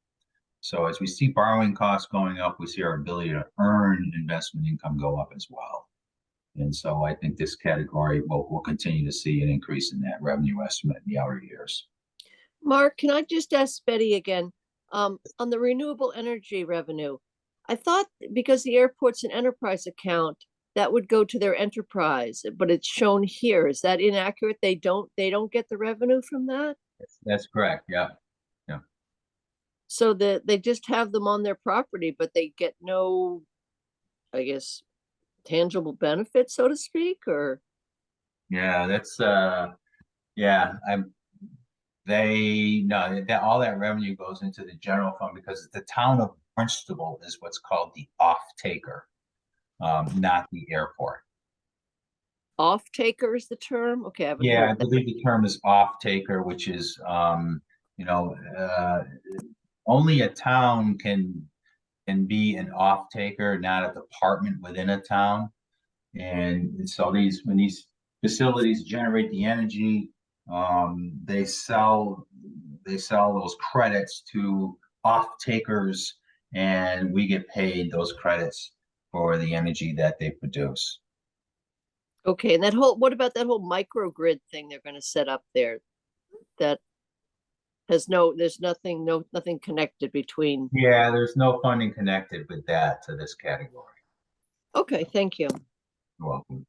Speaker 3: So as we see borrowing costs going up, we see our ability to earn investment income go up as well. And so I think this category will continue to see an increase in that revenue estimate in the outer years.
Speaker 4: Mark, can I just ask Betty again, on the renewable energy revenue? I thought because the airport's an enterprise account, that would go to their enterprise, but it's shown here. Is that inaccurate? They don't get the revenue from that?
Speaker 3: That's correct. Yeah.
Speaker 4: So that they just have them on their property, but they get no, I guess, tangible benefit, so to speak, or?
Speaker 3: Yeah, that's all that revenue goes into the general fund because the town of Barnstable is what's called the off-taker, not the airport.
Speaker 4: Off-taker is the term? Okay, I haven't
Speaker 3: Yeah, I
Speaker 4: heard that.
Speaker 3: believe the term is off-taker, which is only a town can be an off-taker, not a department within a town. And so when these facilities generate the energy, they sell those credits to off-takers, and we get paid those credits for the energy that they produce.
Speaker 4: Okay, and what about that whole microgrid thing they're gonna set up there? That there's nothing connected between.
Speaker 3: Yeah, there's no funding connected with that to this category.
Speaker 4: Okay, thank you.
Speaker 3: You're welcome.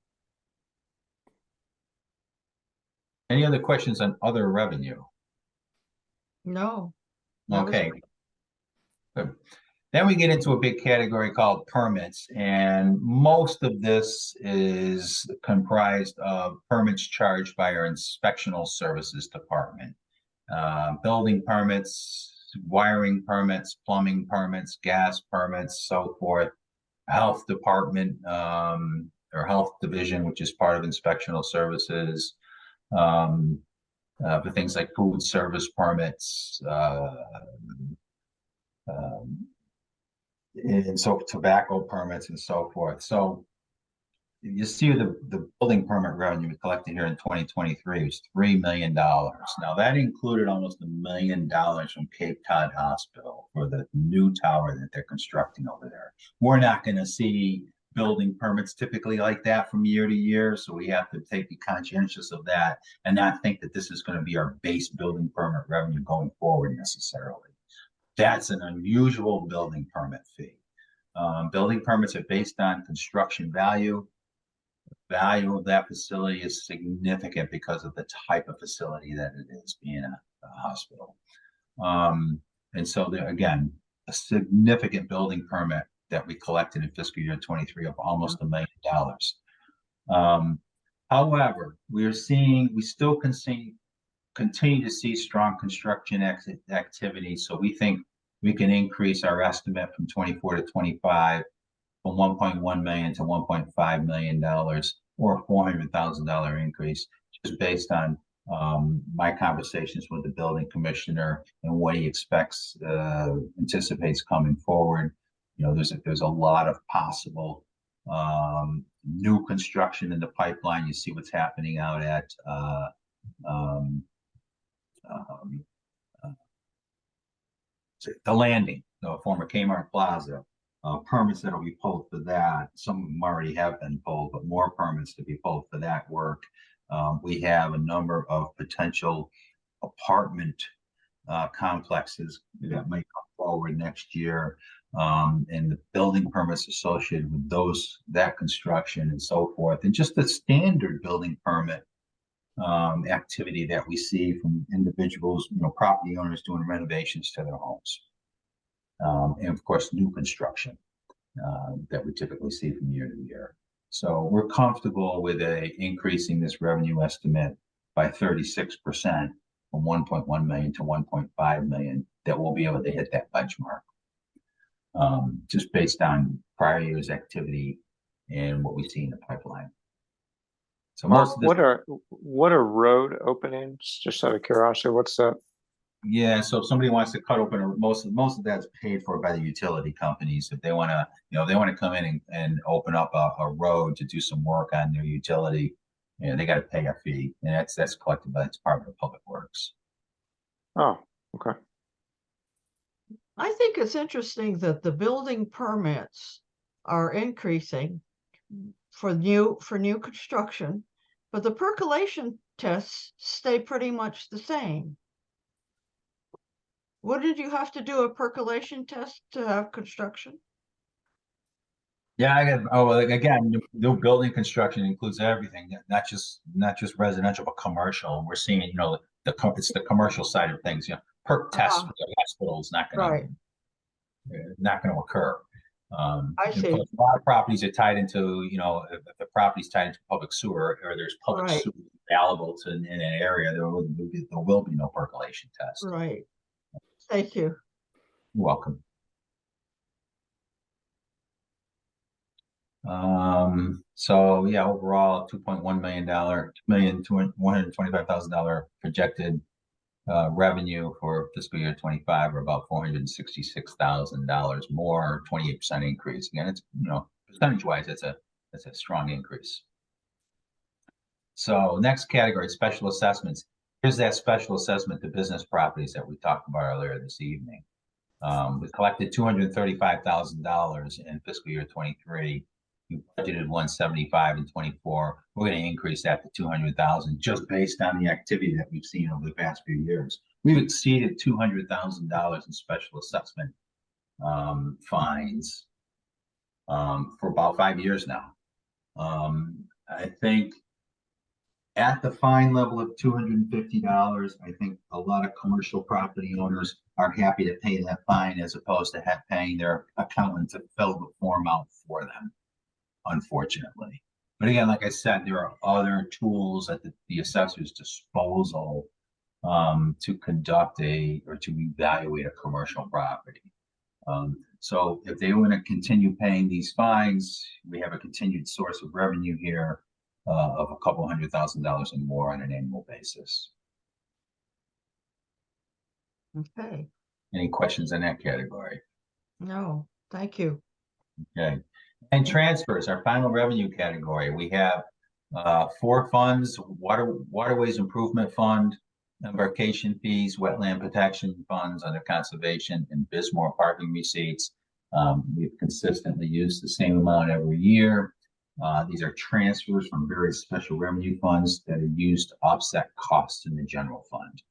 Speaker 3: Any other questions on other revenue?
Speaker 1: no. That was
Speaker 3: Okay. Good. Then we get into a big category called permits, and most of this is comprised of permits charged by our inspectional services department. Building permits, wiring permits, plumbing permits, gas permits, so forth. Health department, or health division, which is part of inspectional services, for things like food service permits, and so tobacco permits and so forth. So you see the building permit revenue we collected here in 2023 was $3 million. Now that included almost $1 million from Cape Cod Hospital for the new tower that they're constructing over there. We're not going to see building permits typically like that from year to year, so we have to be conscientious of that and not think that this is going to be our base building permit revenue going forward necessarily. That's an unusual building permit fee. Building permits are based on construction value. Value of that facility is significant because of the type of facility that it is, being a hospital. And so there, again, a significant building permit that we collected in fiscal year 23 of almost $1 million. However, we still continue to see strong construction activity. So we think we can increase our estimate from 24 to 25 from $1.1 million to $1.5 million, or a $400,000 increase, just based on my conversations with the building commissioner and what he expects, anticipates coming forward. You know, there's a lot of possible new construction in the pipeline. You see what's happening out at the Landing, the former Kmart Plaza. Permits that'll be pulled for that. Some of them already have been pulled, but more permits to be pulled for that work. We have a number of potential apartment complexes that may come forward next year, and the building permits associated with that construction and so forth, and just the standard building permit activity that we see from individuals, property owners doing renovations to their homes. And of course, new construction that we typically see from year to year. So we're comfortable with increasing this revenue estimate by 36% from 1.1 million to 1.5 million, that we'll be able to hit that benchmark. Just based on prior year's activity and what we see in the pipeline. So
Speaker 2: Mark, what are road openings? Just out of curiosity, what's that?
Speaker 3: Yeah, so if somebody wants to cut open, most of that's paid for by the utility companies. If they want to, they want to come in and open up a road to do some work on their utility, they got to pay a fee, and that's collected by the Department of Public Works.
Speaker 2: Oh, okay.
Speaker 1: I think it's interesting that the building permits are increasing for new construction, but the percolation tests stay pretty much the same. What did you have to do a percolation test to have construction?
Speaker 3: Yeah, again, new building construction includes everything, not just residential, but commercial. We're seeing, it's the commercial side of things. Perk tests for the hospitals not going to occur.
Speaker 1: I see.
Speaker 3: A lot of properties are tied into, if the property's tied into public sewer, or there's public sewer available in an area, there will be no percolation test.
Speaker 1: Right. Thank you.
Speaker 3: You're welcome. So yeah, overall $2.1 million, $125,000 projected revenue for fiscal year 25, or about $466,000 more, 28% increase. Again, it's, percentage-wise, that's a strong increase. So next category, special assessments. Here's that special assessment to business properties that we talked about earlier this evening. We collected $235,000 in fiscal year 23. We budgeted $175 in 24. We're going to increase that to $200,000 just based on the activity that we've seen over the past few years. We've exceeded $200,000 in special assessment fines for about 5 years now. I think at the fine level of $250, I think a lot of commercial property owners are happy to pay that fine, as opposed to paying their accountant to fill the form out for them, unfortunately. But again, like I said, there are other tools at the assessor's disposal to conduct or to evaluate a commercial property. So if they want to continue paying these fines, we have a continued source of revenue here of a couple $100,000 or more on an annual basis.
Speaker 1: Okay.
Speaker 3: Any questions in that category?
Speaker 1: No, thank you.
Speaker 3: Okay. And transfers, our final revenue category. We have 4 funds: Waterways Improvement Fund, embarkation fees, wetland protection funds under conservation, and Bismore parking receipts. We've consistently used the same amount every year. These are transfers from various special revenue funds that are used to offset costs in the general fund.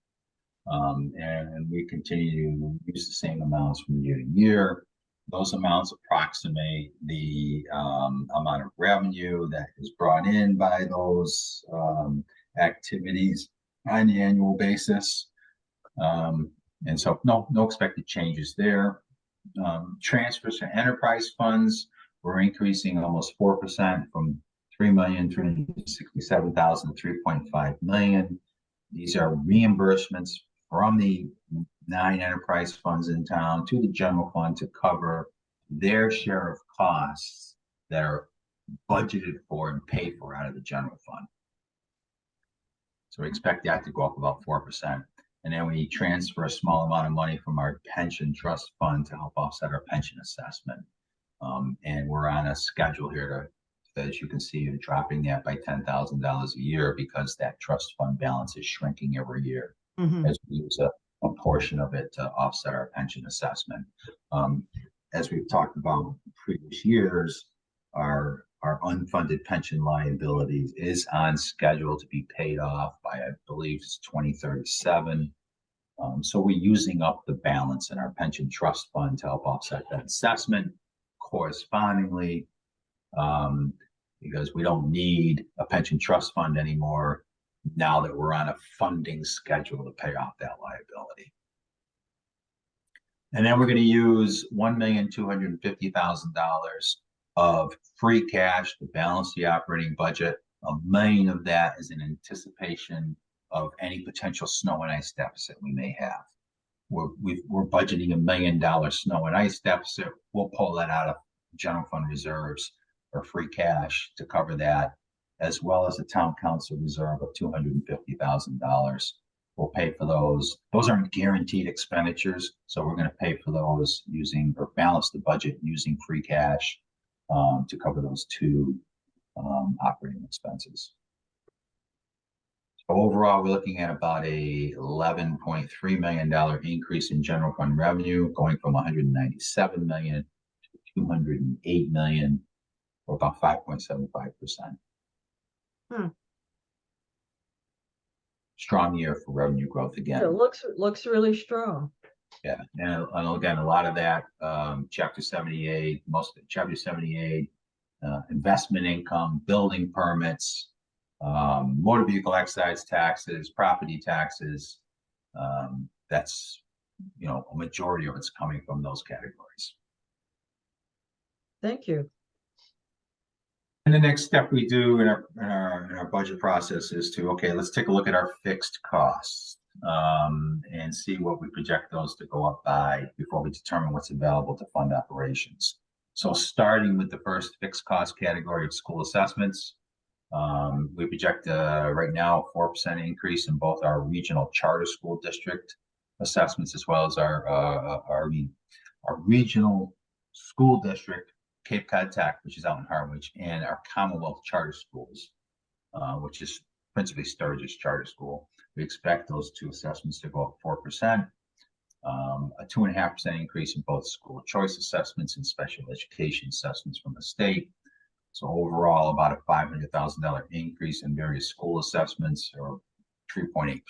Speaker 3: And we continue to use the same amounts from year to year. Those amounts approximate the amount of revenue that is brought in by those activities on an annual basis. And so no expected changes there. Transfers to enterprise funds, we're increasing almost 4% from $3,367,000 to $3.5 million. These are reimbursements from the 9 enterprise funds in town to the general fund to cover their share of costs that are budgeted for and paid for out of the general fund. So we expect that to go up about 4%. And then we transfer a small amount of money from our pension trust fund to help offset our pension assessment. And we're on a schedule here to, as you can see, you're dropping that by $10,000 a year because that trust fund balance is shrinking every year as we use a portion of it to offset our pension assessment. As we've talked about in previous years, our unfunded pension liabilities is on schedule to be paid off by, I believe it's 2037. So we're using up the balance in our pension trust fund to help offset that assessment. Correspondingly, because we don't need a pension trust fund anymore now that we're on a funding schedule to pay off that liability. And then we're going to use $1,250,000 of free cash to balance the operating budget. $1 million of that is in anticipation of any potential snow and ice deficit we may have. We're budgeting $1 million snow and ice deficit. We'll pull that out of general fund reserves or free cash to cover that, as well as a town council reserve of $250,000. We'll pay for those. Those aren't guaranteed expenditures, so we're going to pay for those using or balance the budget using free cash to cover those two operating expenses. So overall, we're looking at about a $11.3 million increase in general fund revenue, going from $197 million to $208 million, or about 5.75%. Strong year for revenue growth again.
Speaker 1: It looks really strong.
Speaker 3: Yeah, and again, a lot of that Chapter 78, most of Chapter 78, investment income, building permits, motor vehicle excise taxes, property taxes. That's, a majority of it's coming from those categories.
Speaker 1: Thank you.
Speaker 3: And the next step we do in our budget process is to, okay, let's take a look at our fixed costs and see what we project those to go up by before we determine what's available to fund operations. So starting with the first fixed cost category of school assessments, we project right now a 4% increase in both our regional charter school district assessments as well as our regional school district, Cape Cod Tech, which is out in Harwich, and our Commonwealth Charter Schools, which is principally Sturgis Charter School. We expect those two assessments to go up 4%, a 2.5% increase in both school choice assessments and special education assessments from the state. So overall, about a $500,000 increase in various school assessments, or 3.8%.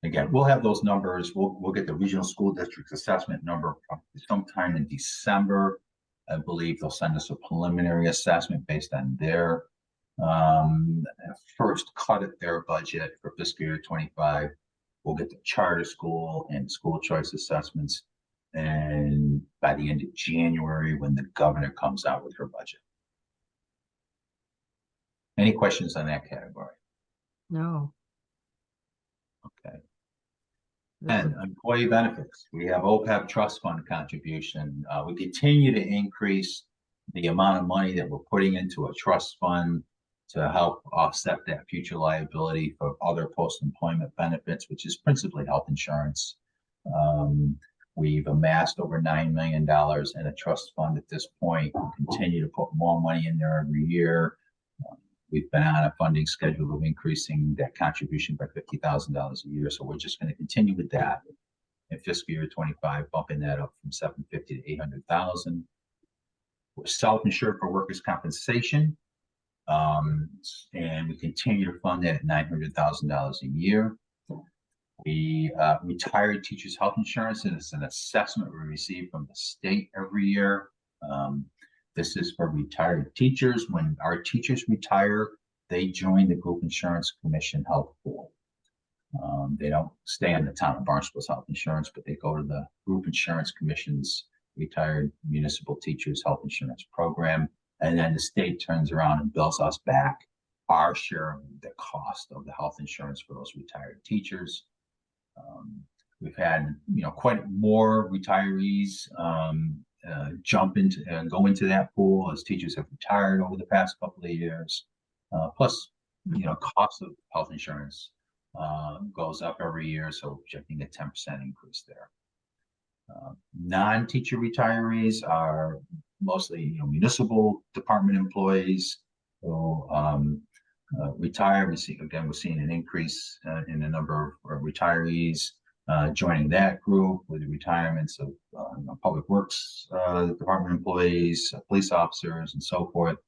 Speaker 3: Again, we'll have those numbers. We'll get the regional school district's assessment number sometime in December. I believe they'll send us a preliminary assessment based on their first cut at their budget for fiscal year 25. We'll get the charter school and school choice assessments, and by the end of January, when the governor comes out with her budget. Any questions on that category?
Speaker 1: No.
Speaker 3: Okay. And employee benefits, we have OPEB trust fund contribution. We continue to increase the amount of money that we're putting into a trust fund to help offset that future liability for other post-employment benefits, which is principally health insurance. We've amassed over $9 million in a trust fund at this point. We continue to put more money in there every year. We've been on a funding schedule of increasing that contribution by $50,000 a year. So we're just going to continue with that in fiscal year 25, bumping that up from $750,000 to $800,000. We're self-insured for workers' compensation. And we continue to fund that at $900,000 a year. We retired teachers' health insurance, and it's an assessment we receive from the state every year. This is for retired teachers. When our teachers retire, they join the Group Insurance Commission health pool. They don't stay in the town of Barnstable's health insurance, but they go to the Group Insurance Commission's retired municipal teachers health insurance program. And then the state turns around and bills us back our share of the cost of the health insurance for those retired teachers. We've had, quite more retirees jump into and go into that pool as teachers have retired over the past couple of years. Plus, cost of health insurance goes up every year, so projecting a 10% increase there. Non-teacher retirees are mostly municipal department employees who retire. We're seeing an increase in the number of retirees joining that group with the retirements of public works department employees, police officers, and so forth.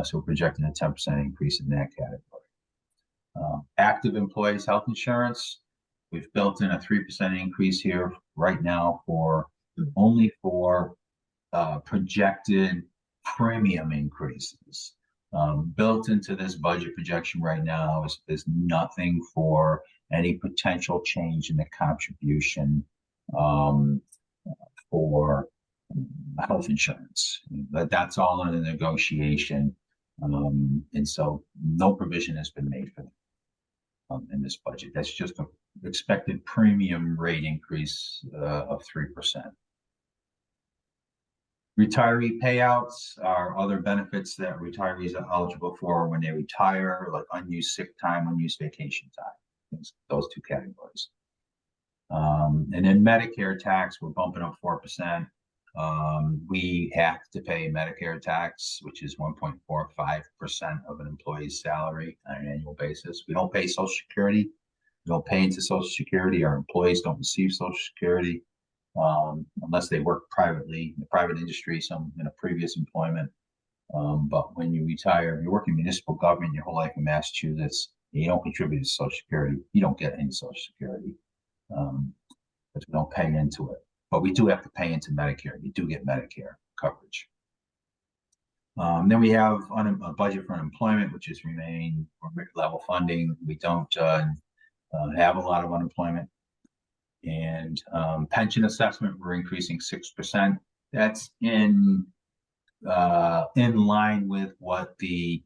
Speaker 3: So we're projecting a 10% increase in that category. Active employees health insurance, we've built in a 3% increase here right now only for projected premium increases. Built into this budget projection right now is nothing for any potential change in the contribution for health insurance. That's all in the negotiation. And so no provision has been made for that in this budget. That's just an expected premium rate increase of 3%. Retiree payouts are other benefits that retirees are eligible for when they retire, like unused sick time, unused vacation time, those two categories. And then Medicare tax, we're bumping up 4%. We have to pay Medicare tax, which is 1.45% of an employee's salary on an annual basis. We don't pay Social Security. We don't pay into Social Security. Our employees don't receive Social Security unless they work privately in the private industry, some in a previous employment. But when you retire, you work in municipal government your whole life in Massachusetts, and you don't contribute to Social Security, you don't get any Social Security. But we don't pay into it. But we do have to pay into Medicare. You do get Medicare coverage. Then we have a budget for unemployment, which is remain level funding. We don't have a lot of unemployment. And pension assessment, we're increasing 6%. That's in line with what the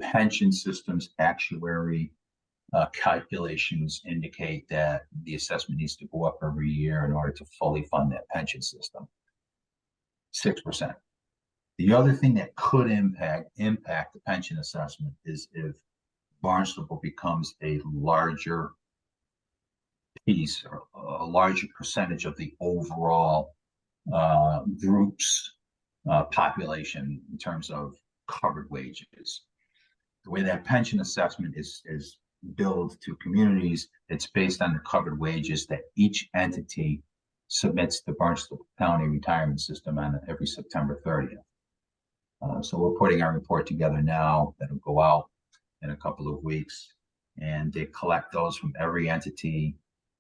Speaker 3: pension system's actuary calculations indicate, that the assessment needs to go up every year in order to fully fund that pension system. 6%. The other thing that could impact the pension assessment is if Barnstable becomes a larger piece or a larger percentage of the overall group's population in terms of covered wages. The way that pension assessment is billed to communities, it's based on the covered wages that each entity submits to Barnstable County Retirement System on every September 30th. So we're putting our report together now that'll go out in a couple of weeks, and they collect those from every entity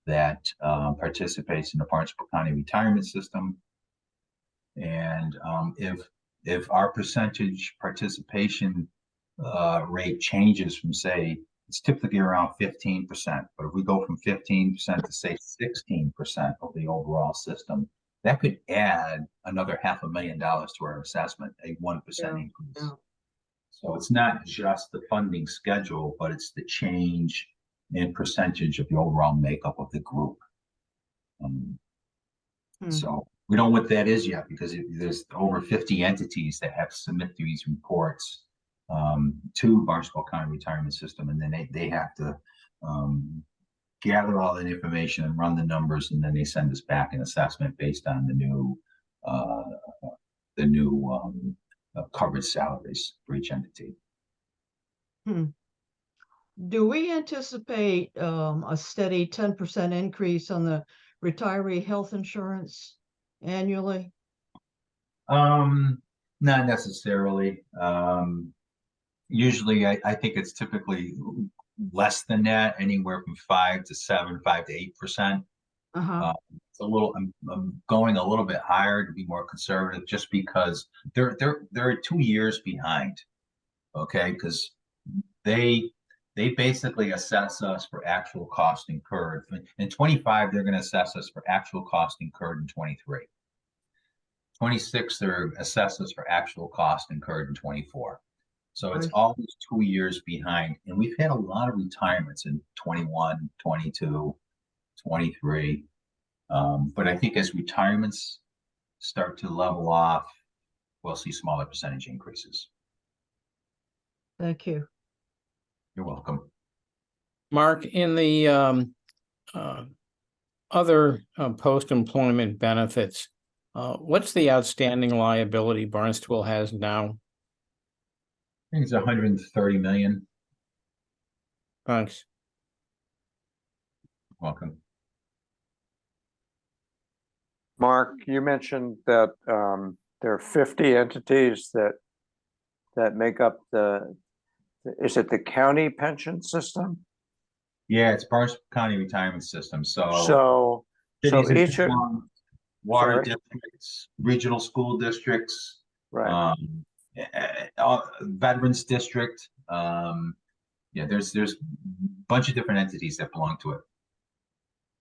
Speaker 3: that participates in the Barnstable County Retirement System. And if our percentage participation rate changes from, say, it's typically around 15%, but if we go from 15% to say 16% of the overall system, that could add another $500,000 to our assessment, a 1% increase. Yeah. So it's not just the funding schedule, but it's the change in percentage of the overall makeup of the group. So we don't know what that is yet, because there's over 50 entities that have to submit these reports to Barnstable County Retirement System, and then they have to gather all that information and run the numbers, and then they send us back an assessment based on the new covered salaries for each entity.
Speaker 1: Do we anticipate a steady 10% increase on the retiree health insurance annually?
Speaker 3: Not necessarily. Usually I think it's typically less than that, anywhere from 5 to 7, 5 to 8%. It's a little, I'm going a little bit higher to be more conservative, just because they're 2 years behind. Okay, because they basically assess us for actual cost incurred. In 25, they're going to assess us for actual cost incurred in 23. 26, they're assess us for actual cost incurred in 24. So it's always 2 years behind. And we've had a lot of retirements in 21, 22. 23. But I think as retirements start to level off, we'll see smaller percentage increases.
Speaker 1: Thank you.
Speaker 3: You're welcome.
Speaker 8: Mark, in the other post-employment benefits, what's the outstanding liability Barnstable has now?
Speaker 3: I think it's 130 million.
Speaker 8: Thanks.
Speaker 3: Welcome.
Speaker 2: Mark, you mentioned that there are 50 entities that make up is it the county pension system?
Speaker 3: Yeah, it's Barnstable County Retirement System.
Speaker 2: So
Speaker 3: cities and
Speaker 2: each of,
Speaker 3: towns, water
Speaker 2: sorry.
Speaker 3: districts, regional school districts,
Speaker 2: right,
Speaker 3: veterans district. Yeah, there's a bunch of different entities that belong to it.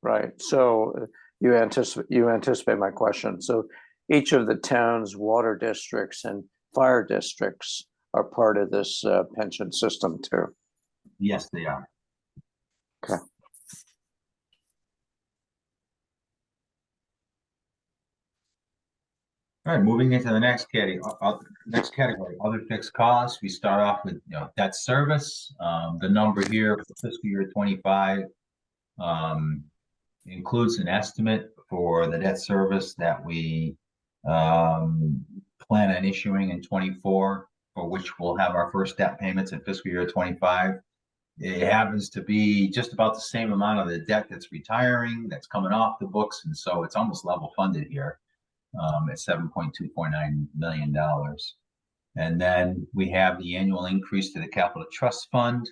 Speaker 2: right. So you anticipate my question. So each of the town's water districts and fire districts are part of this pension system too.
Speaker 3: Yes, they are.
Speaker 2: Okay.
Speaker 3: All right, moving into the next category, other fixed costs. We start off with debt service. The number here for fiscal year 25 includes an estimate for the debt service that we plan on issuing in 24, for which we'll have our first debt payments in fiscal year 25. It happens to be just about the same amount of the debt that's retiring, that's coming off the books, and so it's almost level funded here at $7.249 million. And then we have the annual increase to the capital trust fund.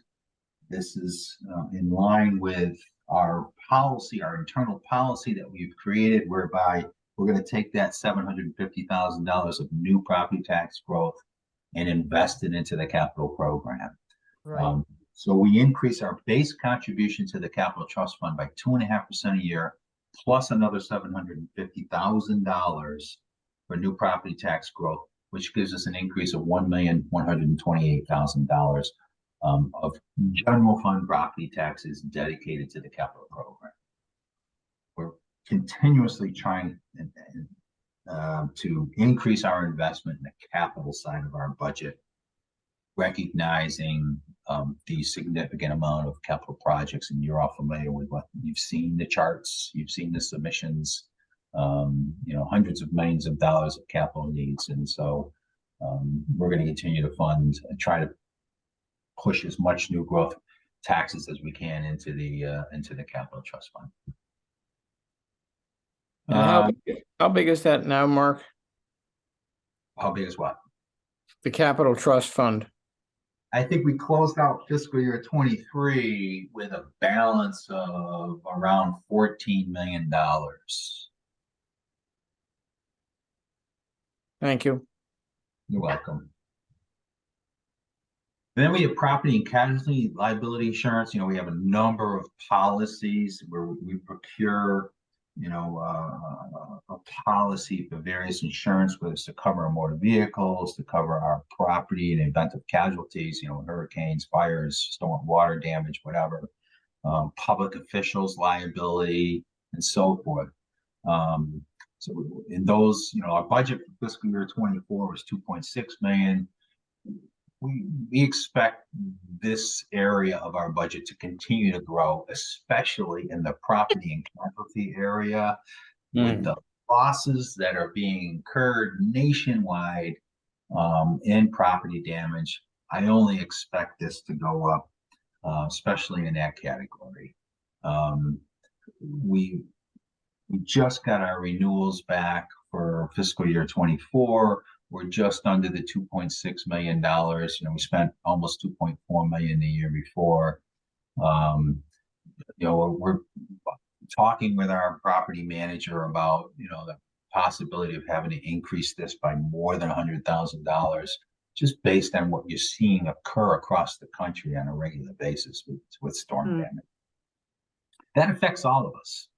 Speaker 3: This is in line with our policy, our internal policy that we've created, whereby we're going to take that $750,000 of new property tax growth and invest it into the capital program.
Speaker 1: Right.
Speaker 3: So we increase our base contribution to the capital trust fund by 2.5% a year, plus another $750,000 for new property tax growth, which gives us an increase of $1,128,000 of general fund property taxes dedicated to the capital program. We're continuously trying to increase our investment in the capital side of our budget, recognizing the significant amount of capital projects, and you're all familiar with what you've seen, the charts, you've seen the submissions, hundreds of millions of dollars of capital needs. And so we're going to continue to fund and try to push as much new growth taxes as we can into the capital trust fund.
Speaker 8: And how big is that now, Mark?
Speaker 3: How big is what?
Speaker 8: The capital trust fund.
Speaker 3: I think we closed out fiscal year 23 with a balance of around $14 million.
Speaker 8: Thank you.
Speaker 3: You're welcome. Then we have property and casualty liability insurance. We have a number of policies where we procure, a policy for various insurance, whether it's to cover our motor vehicles, to cover our property in the event of casualties, hurricanes, fires, storm water damage, whatever, public officials liability, and so forth. So in those, our budget for fiscal year 24 was 2.6 million. We expect this area of our budget to continue to grow, especially in the property and casualty area, with the losses that are being incurred nationwide in property damage. I only expect this to go up, especially in that category. We just got our renewals back for fiscal year 24. We're just under the $2.6 million. We spent almost $2.4 million the year before. We're talking with our property manager about, the possibility of having to increase this by more than $100,000, just based on what you're seeing occur across the country on a regular basis with storm damage. That affects all of us,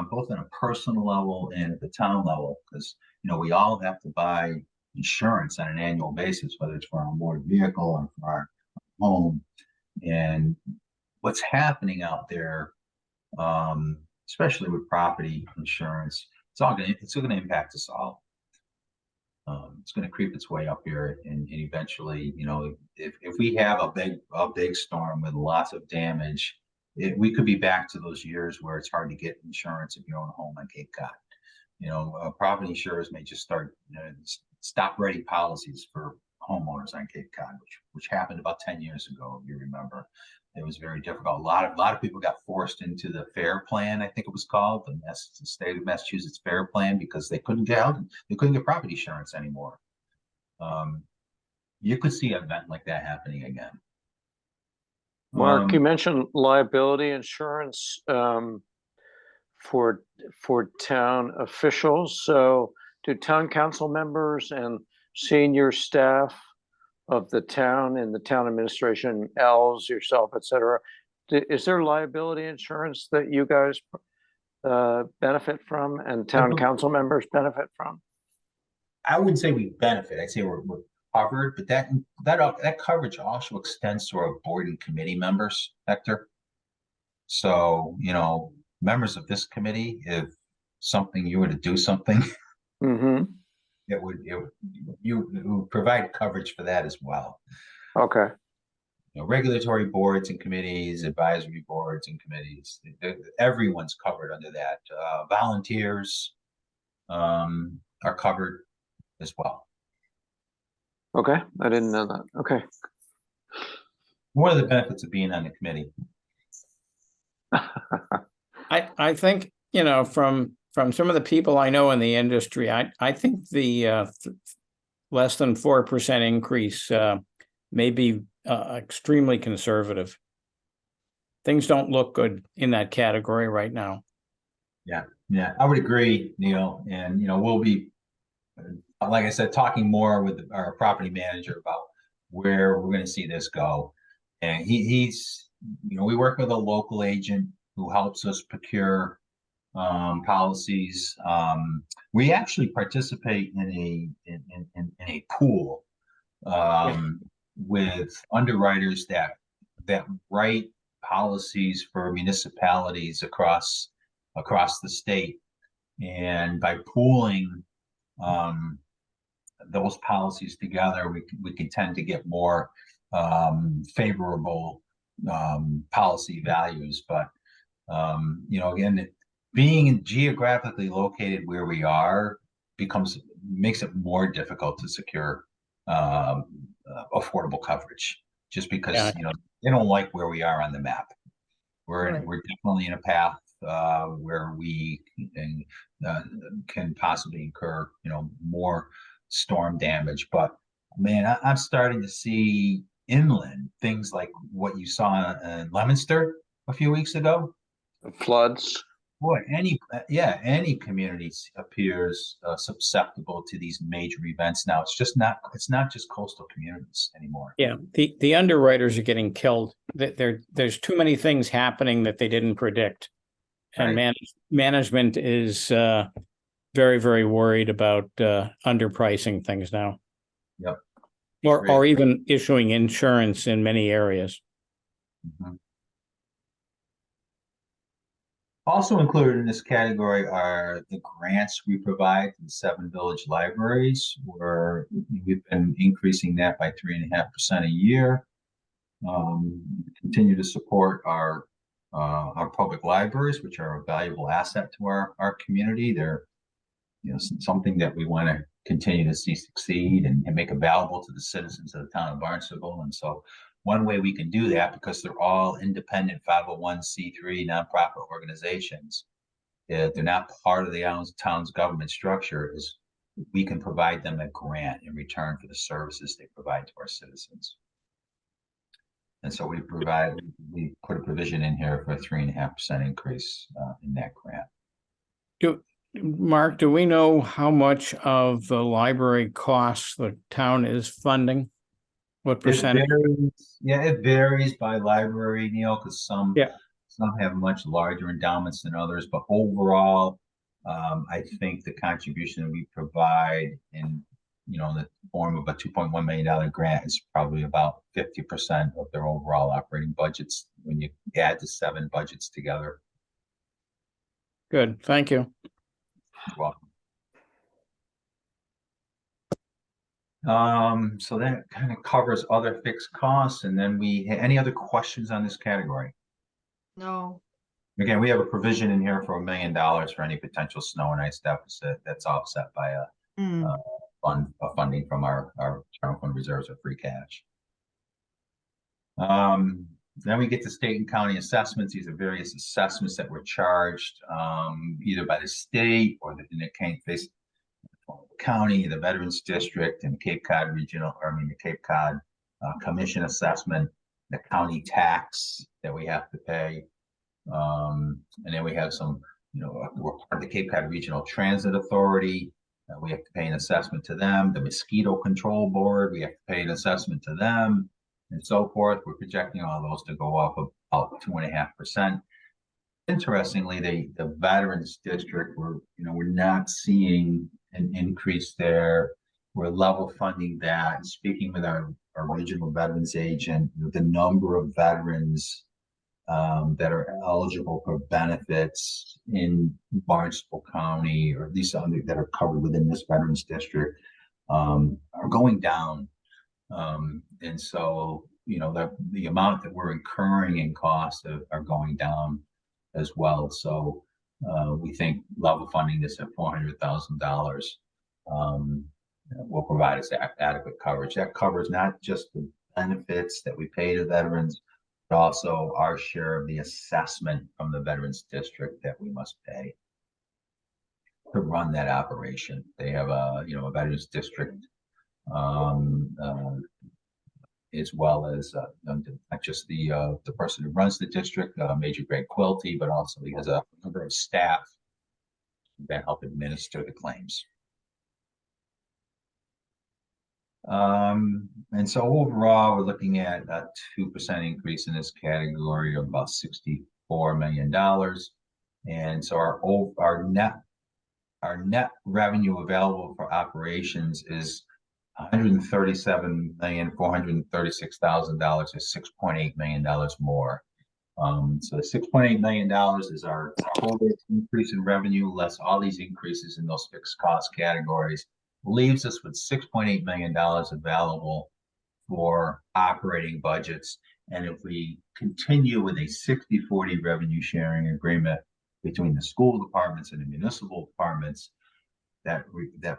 Speaker 3: both on a personal level and at the town level, because we all have to buy insurance on an annual basis, whether it's for our motor vehicle or for our home. And what's happening out there especially with property insurance. It's gonna impact us all. It's gonna creep its way up here, and eventually, if we have a big storm with lots of damage, we could be back to those years where it's hard to get insurance if you own a home on Cape Cod. Property insurers may just stop writing policies for homeowners on Cape Cod, which happened about 10 years ago, if you remember. It was very difficult. A lot of people got forced into the FAIR plan, I think it was called, the state of Massachusetts FAIR plan, because they couldn't get property insurance anymore. You could see an event like that happening again.
Speaker 2: Mark, you mentioned liability insurance for town officials. So do town council members and senior staff of the town and the town administration, Els, yourself, et cetera, is there liability insurance that you guys benefit from and town council members benefit from?
Speaker 3: I wouldn't say we benefit. I'd say we're covered, but that coverage also extends to our board and committee members, Hector. So, members of this committee, if you were to do something, it would provide coverage for that as well.
Speaker 2: Okay.
Speaker 3: Regulatory boards and committees, advisory boards and committees, everyone's covered under that. Volunteers are covered as well.
Speaker 2: Okay, I didn't know that. Okay.
Speaker 3: One of the benefits of being on the committee.
Speaker 8: I think, from some of the people I know in the industry, I think the less than 4% increase may be extremely conservative. Things don't look good in that category right now.
Speaker 3: Yeah, I would agree, Neil. And, we'll be, like I said, talking more with our property manager about where we're going to see this go. And he's, we work with a local agent who helps us procure policies. We actually participate in a pool with underwriters that write policies for municipalities across the state, and by pooling those policies together, we can tend to get more favorable policy values. But again, being geographically located where we are makes it more difficult to secure affordable coverage, just because they don't like where we are on the map. We're definitely in a path where we can possibly incur more storm damage. But man, I'm starting to see inland things like what you saw in Leominster a few weeks ago.
Speaker 2: Floods.
Speaker 3: Boy, any community appears susceptible to these major events now. It's not just coastal communities anymore.
Speaker 8: Yeah, the underwriters are getting killed. There's too many things happening that they didn't predict, and management is very, very worried about underpricing things now.
Speaker 3: Yep.
Speaker 8: Or even issuing insurance in many areas.
Speaker 3: Mm-hmm. Also included in this category are the grants we provide to the 7 village libraries, where we've been increasing that by 3.5% a year. Continue to support our public libraries, which are a valuable asset to our community. They're something that we want to continue to see succeed and make available to the citizens of the town of Barnstable. And so one way we can do that, because they're all independent 501c3 nonprofit organizations, they're not part of the town's government structure, is we can provide them a grant in return for the services they provide to our citizens. And so we put a provision in here for a 3.5% increase in that grant.
Speaker 8: Mark, do we know how much of the library costs the town is funding? What percentage?
Speaker 3: It varies by library, Neil, because some have much larger endowments than others. But overall, I think the contribution that we provide in the form of a $2.1 million grant is probably about 50% of their overall operating budgets when you add the 7 budgets together.
Speaker 8: Good, thank you.
Speaker 3: You're welcome. So that kind of covers other fixed costs, and then any other questions on this category?
Speaker 1: No.
Speaker 3: Again, we have a provision in here for $1 million for any potential snow and ice deficit that's offset by a
Speaker 1: Mm.
Speaker 3: funding from our general fund reserves or free cash. Then we get to state and county assessments. These are various assessments that were charged either by the state or in the case county, the Veterans District, and Cape Cod the Cape Cod Commission assessment, the county tax that we have to pay. And then we have some, we're part of the Cape Cod Regional Transit Authority. We have to pay an assessment to them. The Mosquito Control Board, we have to pay an assessment to them, and so forth. We're projecting all those to go up about 2.5%. Interestingly, the Veterans District, we're not seeing an increase there. We're level funding that. Speaking with our regional veterans agent, the number of veterans that are eligible for benefits in Barnstable County, or at least that are covered within this Veterans District, are going down. And so, the amount that we're incurring in costs are going down as well. So we think level funding this at $400,000 will provide us adequate coverage. That covers not just the benefits that we pay to veterans, but also our share of the assessment from the Veterans District that we must pay to run that operation. They have a Veterans District, as well as not just the person who runs the district, Major Greg Quilty, but also he has a number of staff that help administer the claims. And so overall, we're looking at a 2% increase in this category of about $64 million. And so our net revenue available for operations is $137,436,000, is $6.8 million more. So the $6.8 million is our total increase in revenue, less all these increases in those fixed cost categories, leaves us with $6.8 million available for operating budgets. And if we continue with a 60-40 revenue sharing agreement between the school departments and the municipal departments, that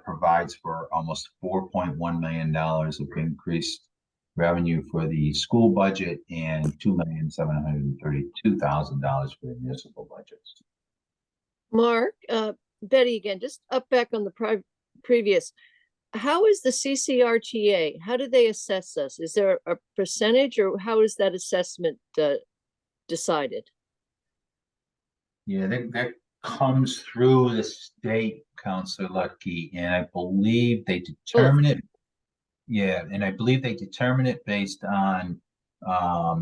Speaker 3: provides for almost $4.1 million of increased revenue for the school budget and $2,732,000 for the municipal budgets.
Speaker 4: Mark, Betty again, just up back on the previous. How is the CCRTA? How do they assess us? Is there a percentage, or how is that assessment decided?
Speaker 3: Yeah, that comes through the state, Councilor Lucky, and I believe they determine it. Yeah, and I believe they determine it based on I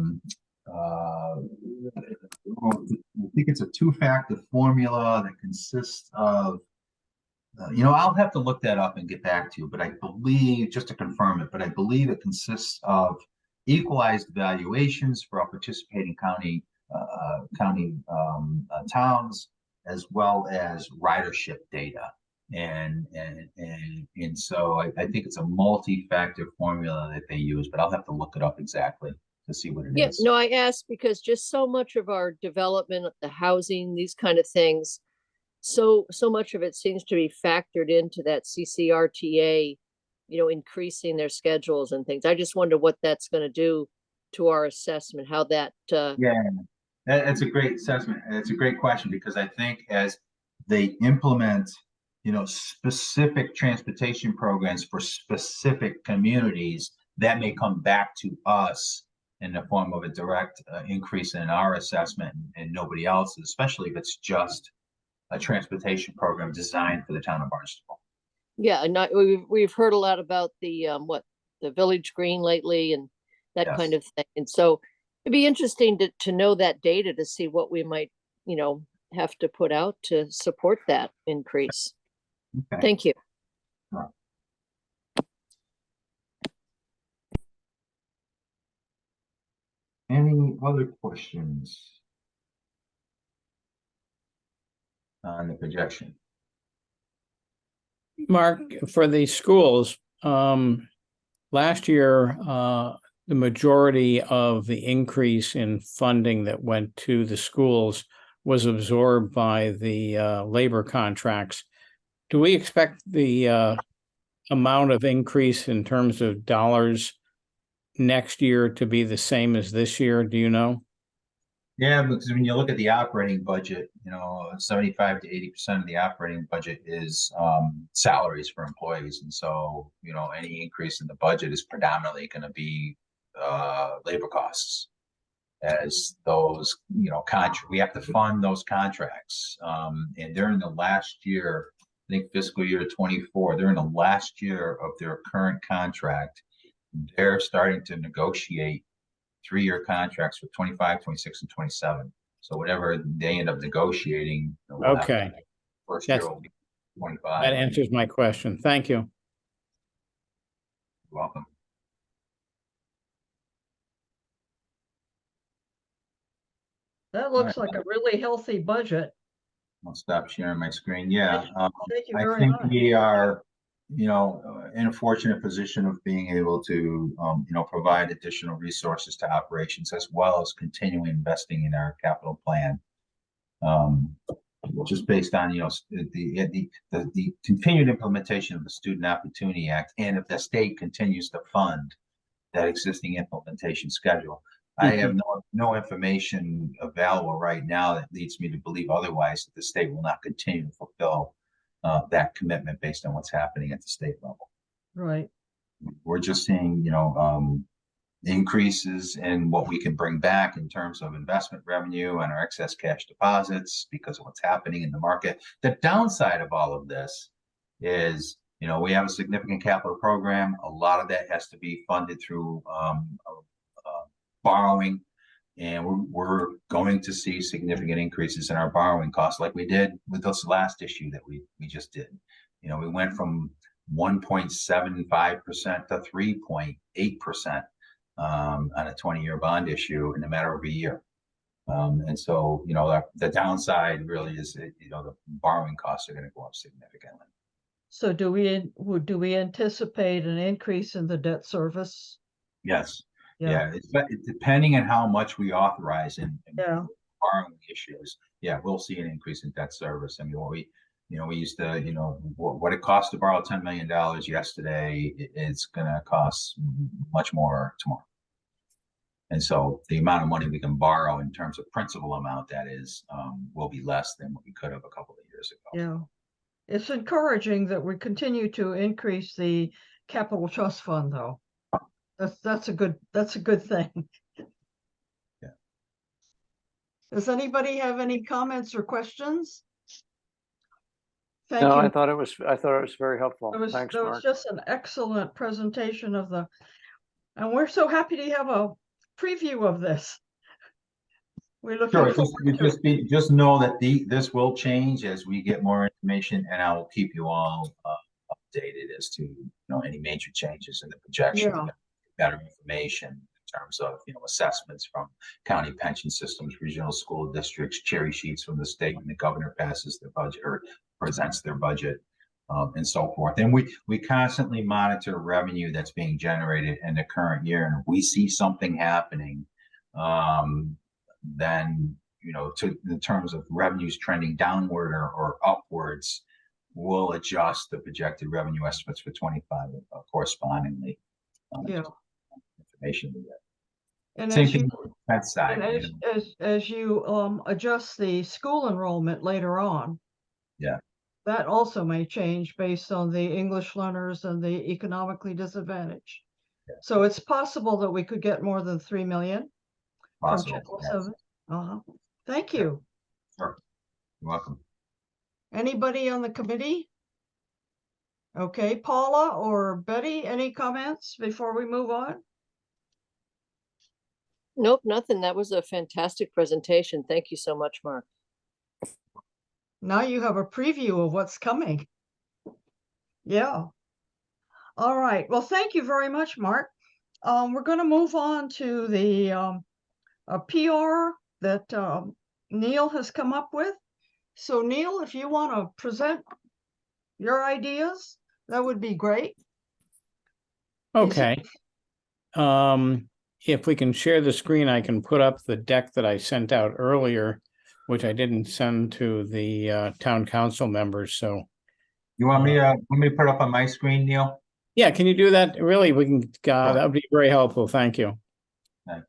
Speaker 3: think it's a two-factor formula that consists of I'll have to look that up and get back to you, but I believe, just to confirm it, but I believe it consists of equalized valuations for our participating county towns, as well as ridership data. And so I think it's a multi-factor formula that they use, but I'll have to look it up exactly to see what it is.
Speaker 4: No, I asked because just so much of our development, the housing, these kind of things, so much of it seems to be factored into that CCRTA, increasing their schedules and things. I just wonder what that's going to do to our assessment, how that.
Speaker 3: Yeah, that's a great assessment. It's a great question, because I think as they implement, specific transportation programs for specific communities, that may come back to us in the form of a direct increase in our assessment and nobody else's, especially if it's just a transportation program designed for the town of Barnstable.
Speaker 4: Yeah, and we've heard a lot about the Village Green lately and that
Speaker 3: Yes.
Speaker 4: kind of thing. And so it'd be interesting to know that data to see what we might, have to put out to support that increase.
Speaker 3: Okay.
Speaker 4: Thank you.
Speaker 3: Sure. Any other questions? on the projection.
Speaker 8: Mark, for the schools, last year, the majority of the increase in funding that went to the schools was absorbed by the labor contracts. Do we expect the amount of increase in terms of dollars next year to be the same as this year? Do you know?
Speaker 3: Yeah, because when you look at the operating budget, 75 to 80% of the operating budget is salaries for employees. And so, any increase in the budget is predominantly going to be labor costs, as those, we have to fund those contracts. And they're in the last year, I think fiscal year 24, they're in the last year of their current contract. They're starting to negotiate 3-year contracts for 25, 26, and 27. So whatever they end up negotiating.
Speaker 8: Okay.
Speaker 3: First year
Speaker 8: That's-
Speaker 3: will be 25.
Speaker 8: That answers my question. Thank you.
Speaker 3: You're welcome.
Speaker 1: That looks like a really healthy budget.
Speaker 3: I'll stop sharing my screen. Yeah.
Speaker 1: Thank you
Speaker 3: I
Speaker 1: very
Speaker 3: think
Speaker 1: much.
Speaker 3: we are, in a fortunate position of being able to, provide additional resources to operations, as well as continuing investing in our capital plan. Just based on, the continued implementation of the Student Opportunity Act, and if the state continues to fund that existing implementation schedule. I have no information available right now that leads me to believe otherwise, that the state will not continue to fulfill that commitment based on what's happening at the state level.
Speaker 1: Right.
Speaker 3: We're just seeing, increases in what we can bring back in terms of investment revenue and our excess cash deposits because of what's happening in the market. The downside of all of this is, we have a significant capital program. A lot of that has to be funded through borrowing, and we're going to see significant increases in our borrowing costs, like we did with this last issue that we just did. We went from 1.75% to 3.8% on a 20-year bond issue in a matter of a year. And so, the downside really is, the borrowing costs are going to go up significantly.
Speaker 1: So do we anticipate an increase in the debt service?
Speaker 3: Yes. Yeah. It's depending on how much we authorize in borrowing issues. Yeah, we'll see an increase in debt service. I mean, we used to, what it cost to borrow $10 million yesterday, it's going to cost much more tomorrow. And so the amount of money we can borrow in terms of principal amount, that is, will be less than what we could have a couple of years ago.
Speaker 1: Yeah. It's encouraging that we continue to increase the capital trust fund, though. That's a good thing.
Speaker 3: Yeah.
Speaker 1: Does anybody have any comments or questions? Thank
Speaker 2: No,
Speaker 1: you.
Speaker 2: I thought it was very helpful. Thanks,
Speaker 1: That was
Speaker 2: Mark.
Speaker 1: just an excellent presentation and we're so happy to have a preview of this. We're looking
Speaker 3: Sure,
Speaker 1: forward to it.
Speaker 3: just know that this will change as we get more information, and I will keep you all updated as to any major changes in the projection.
Speaker 1: Yeah.
Speaker 3: Better information in terms of assessments from county pension systems, regional school districts, cherry sheets from the state when the governor passes their budget or presents their budget, and so forth. And we constantly monitor revenue that's being generated in the current year, and if we see something happening, then in terms of revenues trending downward or upwards, we'll adjust the projected revenue estimates for 25 correspondingly. Information we get.
Speaker 1: And
Speaker 3: Same
Speaker 1: as
Speaker 3: thing
Speaker 1: you,
Speaker 3: on the defense side.
Speaker 1: and as you adjust the school enrollment later on.
Speaker 3: Yeah.
Speaker 1: That also may change based on the English learners and the economically disadvantaged.
Speaker 3: Yeah.
Speaker 1: So it's possible that we could get more than 3 million
Speaker 3: Possible,
Speaker 1: from Channel
Speaker 3: yes.
Speaker 1: 7. Thank you.
Speaker 3: Sure. You're welcome.
Speaker 1: Anybody on the committee? Okay, Paula or Betty, any comments before we move on?
Speaker 4: Nope, nothing. That was a fantastic presentation. Thank you so much, Mark.
Speaker 1: Now you have a preview of what's coming. Yeah. All right. Well, thank you very much, Mark. We're going to move on to the a PR that Neil has come up with. So Neil, if you want to present your ideas, that would be great.
Speaker 8: Okay. If we can share the screen, I can put up the deck that I sent out earlier, which I didn't send to the town council members, so.
Speaker 3: You want me to put it up on my screen, Neil?
Speaker 8: Yeah, can you do that? Really, we can, that would be very helpful, thank you.
Speaker 3: Okay.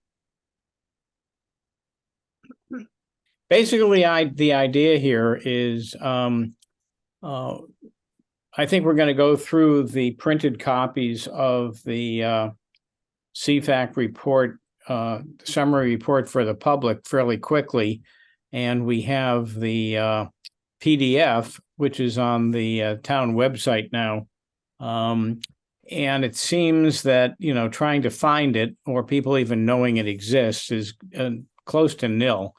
Speaker 8: Basically, the idea here is, I think we're gonna go through the printed copies of the CFAC report, summary report for the public fairly quickly. And we have the PDF, which is on the town website now. And it seems that, trying to find it or people even knowing it exists is close to nil.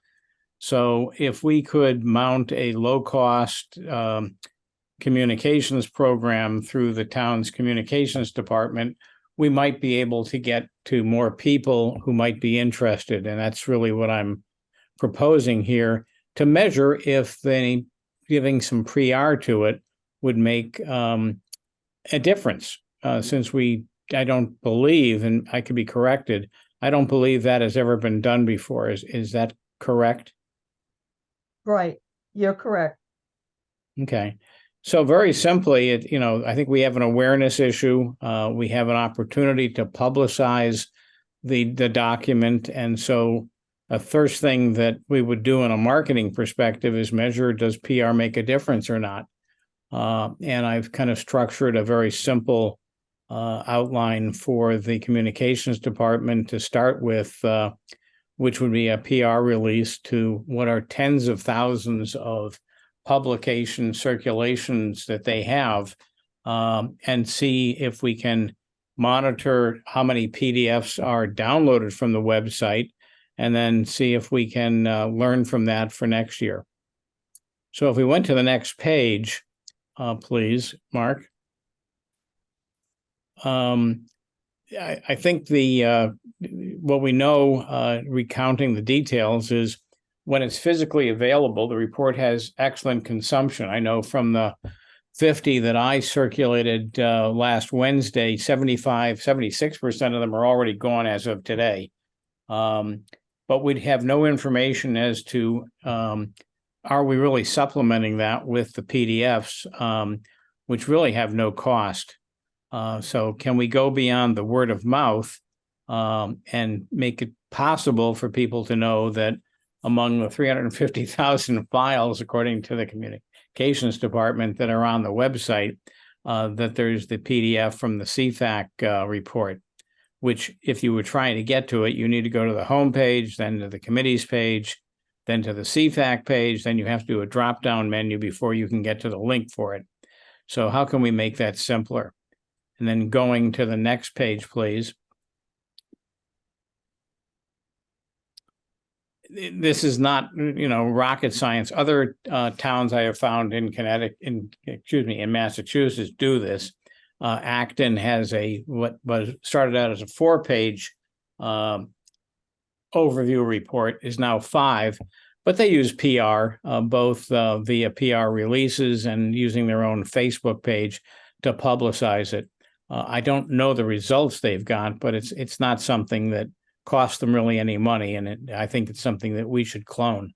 Speaker 8: So if we could mount a low-cost communications program through the town's communications department, we might be able to get to more people who might be interested. And that's really what I'm proposing here, to measure if giving some pre-R to it would make a difference. Since I don't believe, and I could be corrected, I don't believe that has ever been done before. Is that correct?
Speaker 1: Right, you're correct.
Speaker 8: Okay. So very simply, I think we have an awareness issue. We have an opportunity to publicize the document. And so a first thing that we would do in a marketing perspective is measure, does PR make a difference or not? And I've kind of structured a very simple outline for the communications department to start with, which would be a PR release to what are tens of thousands of publication circulations that they have, and see if we can monitor how many PDFs are downloaded from the website, and then see if we can learn from that for next year. So if we went to the next page, please, Mark. I think what we know, recounting the details, is when it's physically available, the report has excellent consumption. I know from the 50 that I circulated last Wednesday, 76% of them are already gone as of today. But we'd have no information as to, are we really supplementing that with the PDFs, which really have no cost. So can we go beyond the word of mouth and make it possible for people to know that among the 350,000 files, according to the communications department, that are on the website, that there's the PDF from the CFAC report, which if you were trying to get to it, you need to go to the home page, then to the committee's page, then to the CFAC page, then you have to do a drop-down menu before you can get to the link for it. So how can we make that simpler? And then going to the next page, please. This is not, rocket science. Other towns I have found in in Massachusetts do this. Acton has what was started out as a 4-page overview report, is now 5, but they use PR, both via PR releases and using their own Facebook page to publicize it. I don't know the results they've got, but it's not something that costs them really any money, and I think it's something that we should clone.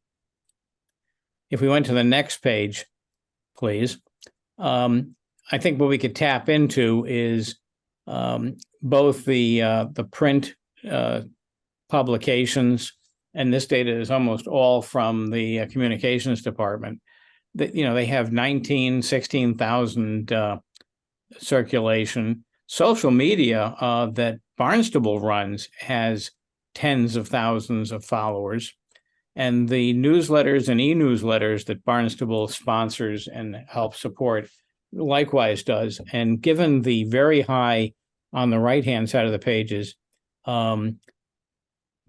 Speaker 8: If we went to the next page, please. I think what we could tap into is both the print publications, and this data is almost all from the communications department. That they have 16,000 circulation. Social media that Barnstable runs has tens of thousands of followers, and the newsletters and e-newsletters that Barnstable sponsors and helps support likewise does. And given the very high, on the right-hand side of the pages,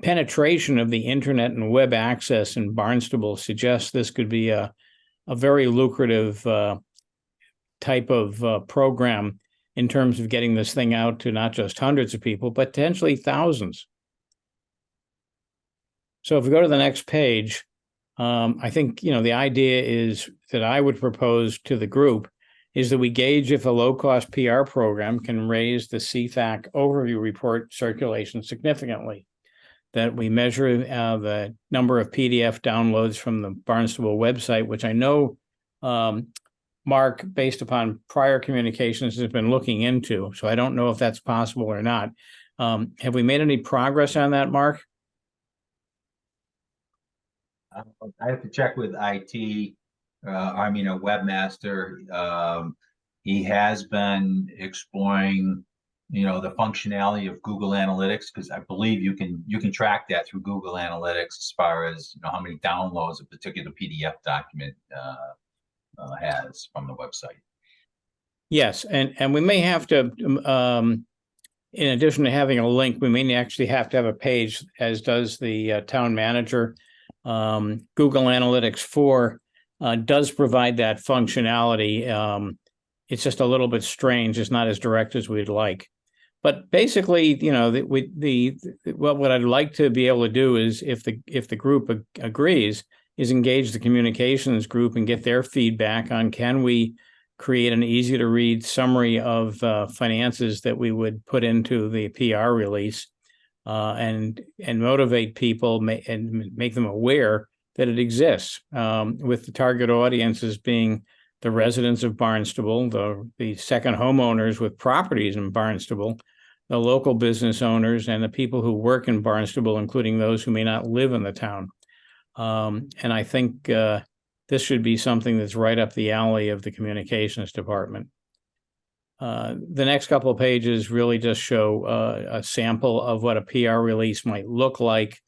Speaker 8: penetration of the internet and web access in Barnstable suggests this could be a very lucrative type of program in terms of getting this thing out to not just hundreds of people, but potentially thousands. So if we go to the next page, I think, the idea is that I would propose to the group is that we gauge if a low-cost PR program can raise the CFAC overview report circulation significantly. That we measure the number of PDF downloads from the Barnstable website, which I know Mark, based upon prior communications, has been looking into. So I don't know if that's possible or not. Have we made any progress on that, Mark?
Speaker 3: I have to check with IT, a webmaster. He has been exploring, the functionality of Google Analytics, because I believe you can track that through Google Analytics as far as, how many downloads a particular PDF document has from the website.
Speaker 8: Yes, and we may have to, in addition to having a link, we may actually have to have a page, as does the town manager. Google Analytics 4 does provide that functionality. It's just a little bit strange. It's not as direct as we'd like. But basically, what I'd like to be able to do is, if the group agrees, is engage the communications group and get their feedback on, can we create an easy to read summary of finances that we would put into the PR release, and motivate people and make them aware that it exists, with the target audiences being the residents of Barnstable, the second homeowners with properties in Barnstable, the local business owners, and the people who work in Barnstable, including those who may not live in the town. And I think this should be something that's right up the alley of the communications department. The next couple of pages really just show a sample of what a PR release might look like.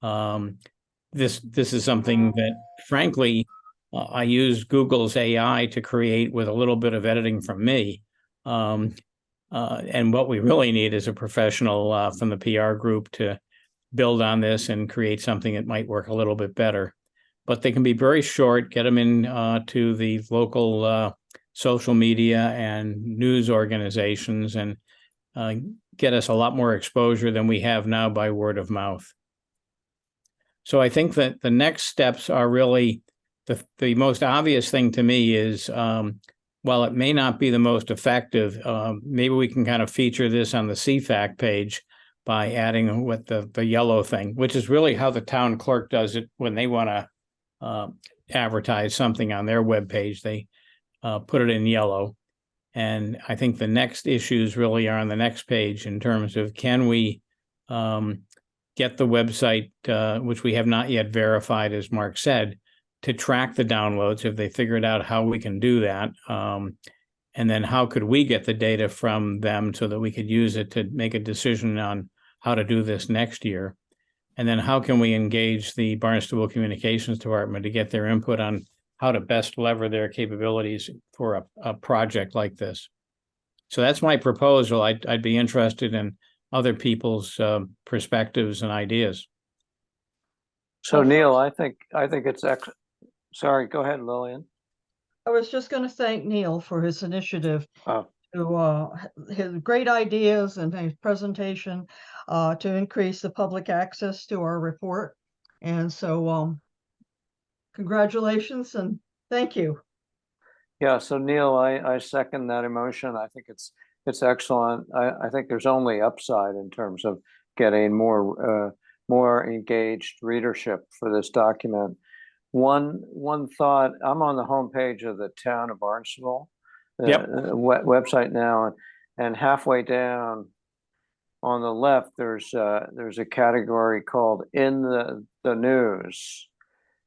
Speaker 8: This is something that, frankly, I use Google's AI to create with a little bit of editing from me. And what we really need is a professional from the PR group to build on this and create something that might work a little bit better. But they can be very short, get them in to the local social media and news organizations, and get us a lot more exposure than we have now by word of mouth. So I think that the next steps are really, the most obvious thing to me is, while it may not be the most effective, maybe we can kind of feature this on the CFAC page by adding with the yellow thing, which is really how the town clerk does it when they want to advertise something on their webpage. They put it in yellow. And I think the next issues really are on the next page in terms of, can we get the website, which we have not yet verified, as Mark said, to track the downloads, if they figured out how we can do that. And then how could we get the data from them so that we could use it to make a decision on how to do this next year? And then how can we engage the Barnstable Communications Department to get their input on how to best lever their capabilities for a project like this? So that's my proposal. I'd be interested in other people's perspectives and ideas.
Speaker 2: So Neil, I think it's sorry, go ahead, Lillian.
Speaker 1: I was just going to thank Neil for his initiative,
Speaker 2: Oh.
Speaker 1: to his great ideas and his presentation to increase the public access to our report. And so congratulations and thank you.
Speaker 2: Yeah, so Neil, I second that emotion. I think it's excellent. I think there's only upside in terms of getting more engaged readership for this document. One thought, I'm on the homepage of the town of Barnstable website now, and halfway down on the left, there's a category called in the news.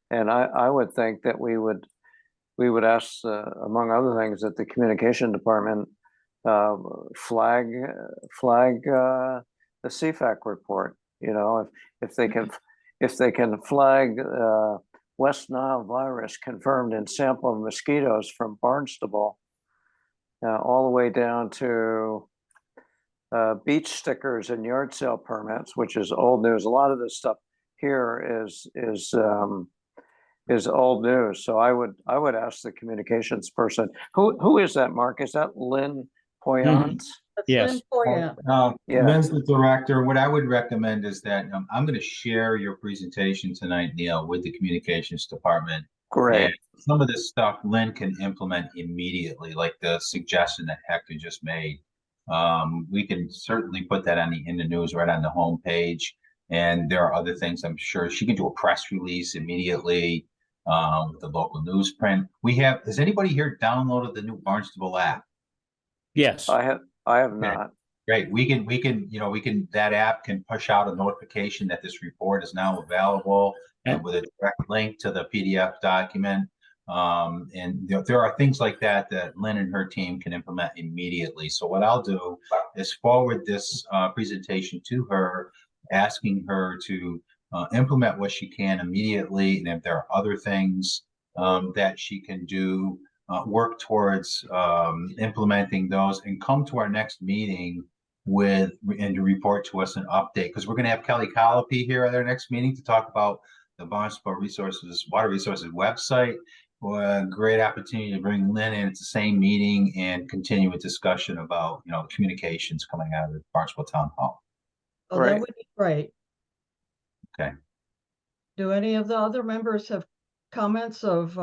Speaker 2: And I would think that we would ask, among other things, that the communication department flag the CFAC report. If they can flag West Nile virus confirmed in sample of mosquitoes from Barnstable, all the way down to beach stickers and yard sale permits, which is old news. A lot of this stuff here is old news. So I would ask the communications person, who is that, Mark? Is that Lynn Poyant.
Speaker 1: That's
Speaker 8: Yes.
Speaker 1: Lynn Foyant.
Speaker 2: Yeah.
Speaker 3: Lynn's the director. What I would recommend is that I'm going to share your presentation tonight, Neil, with the communications department.
Speaker 2: Great.
Speaker 3: And some of this stuff Lynn can implement immediately, like the suggestion that Hector just made. We can certainly put that in the news right on the homepage. And there are other things I'm sure she can do a press release immediately with the local newsprint. Has anybody here downloaded the new Barnstable app?
Speaker 8: Yes.
Speaker 2: I have
Speaker 3: Okay.
Speaker 2: not.
Speaker 3: Great. That app can push out a notification that this report is now available and with a direct link to the PDF document. There are things like that that Lynn and her team can implement immediately. So what I'll do is forward this presentation to her, asking her to implement what she can immediately. And if there are other things that she can do, work towards implementing those and come to our next meeting and to report to us an update, because we're going to have Kelly Colopy here at our next meeting to talk about the Barnstable Water Resources website. A great opportunity to bring Lynn in at the same meeting and continue a discussion about the communications coming out of the Barnstable Town Hall.
Speaker 1: Oh, that would be great.
Speaker 3: Okay.
Speaker 1: Do any of the other members have comments of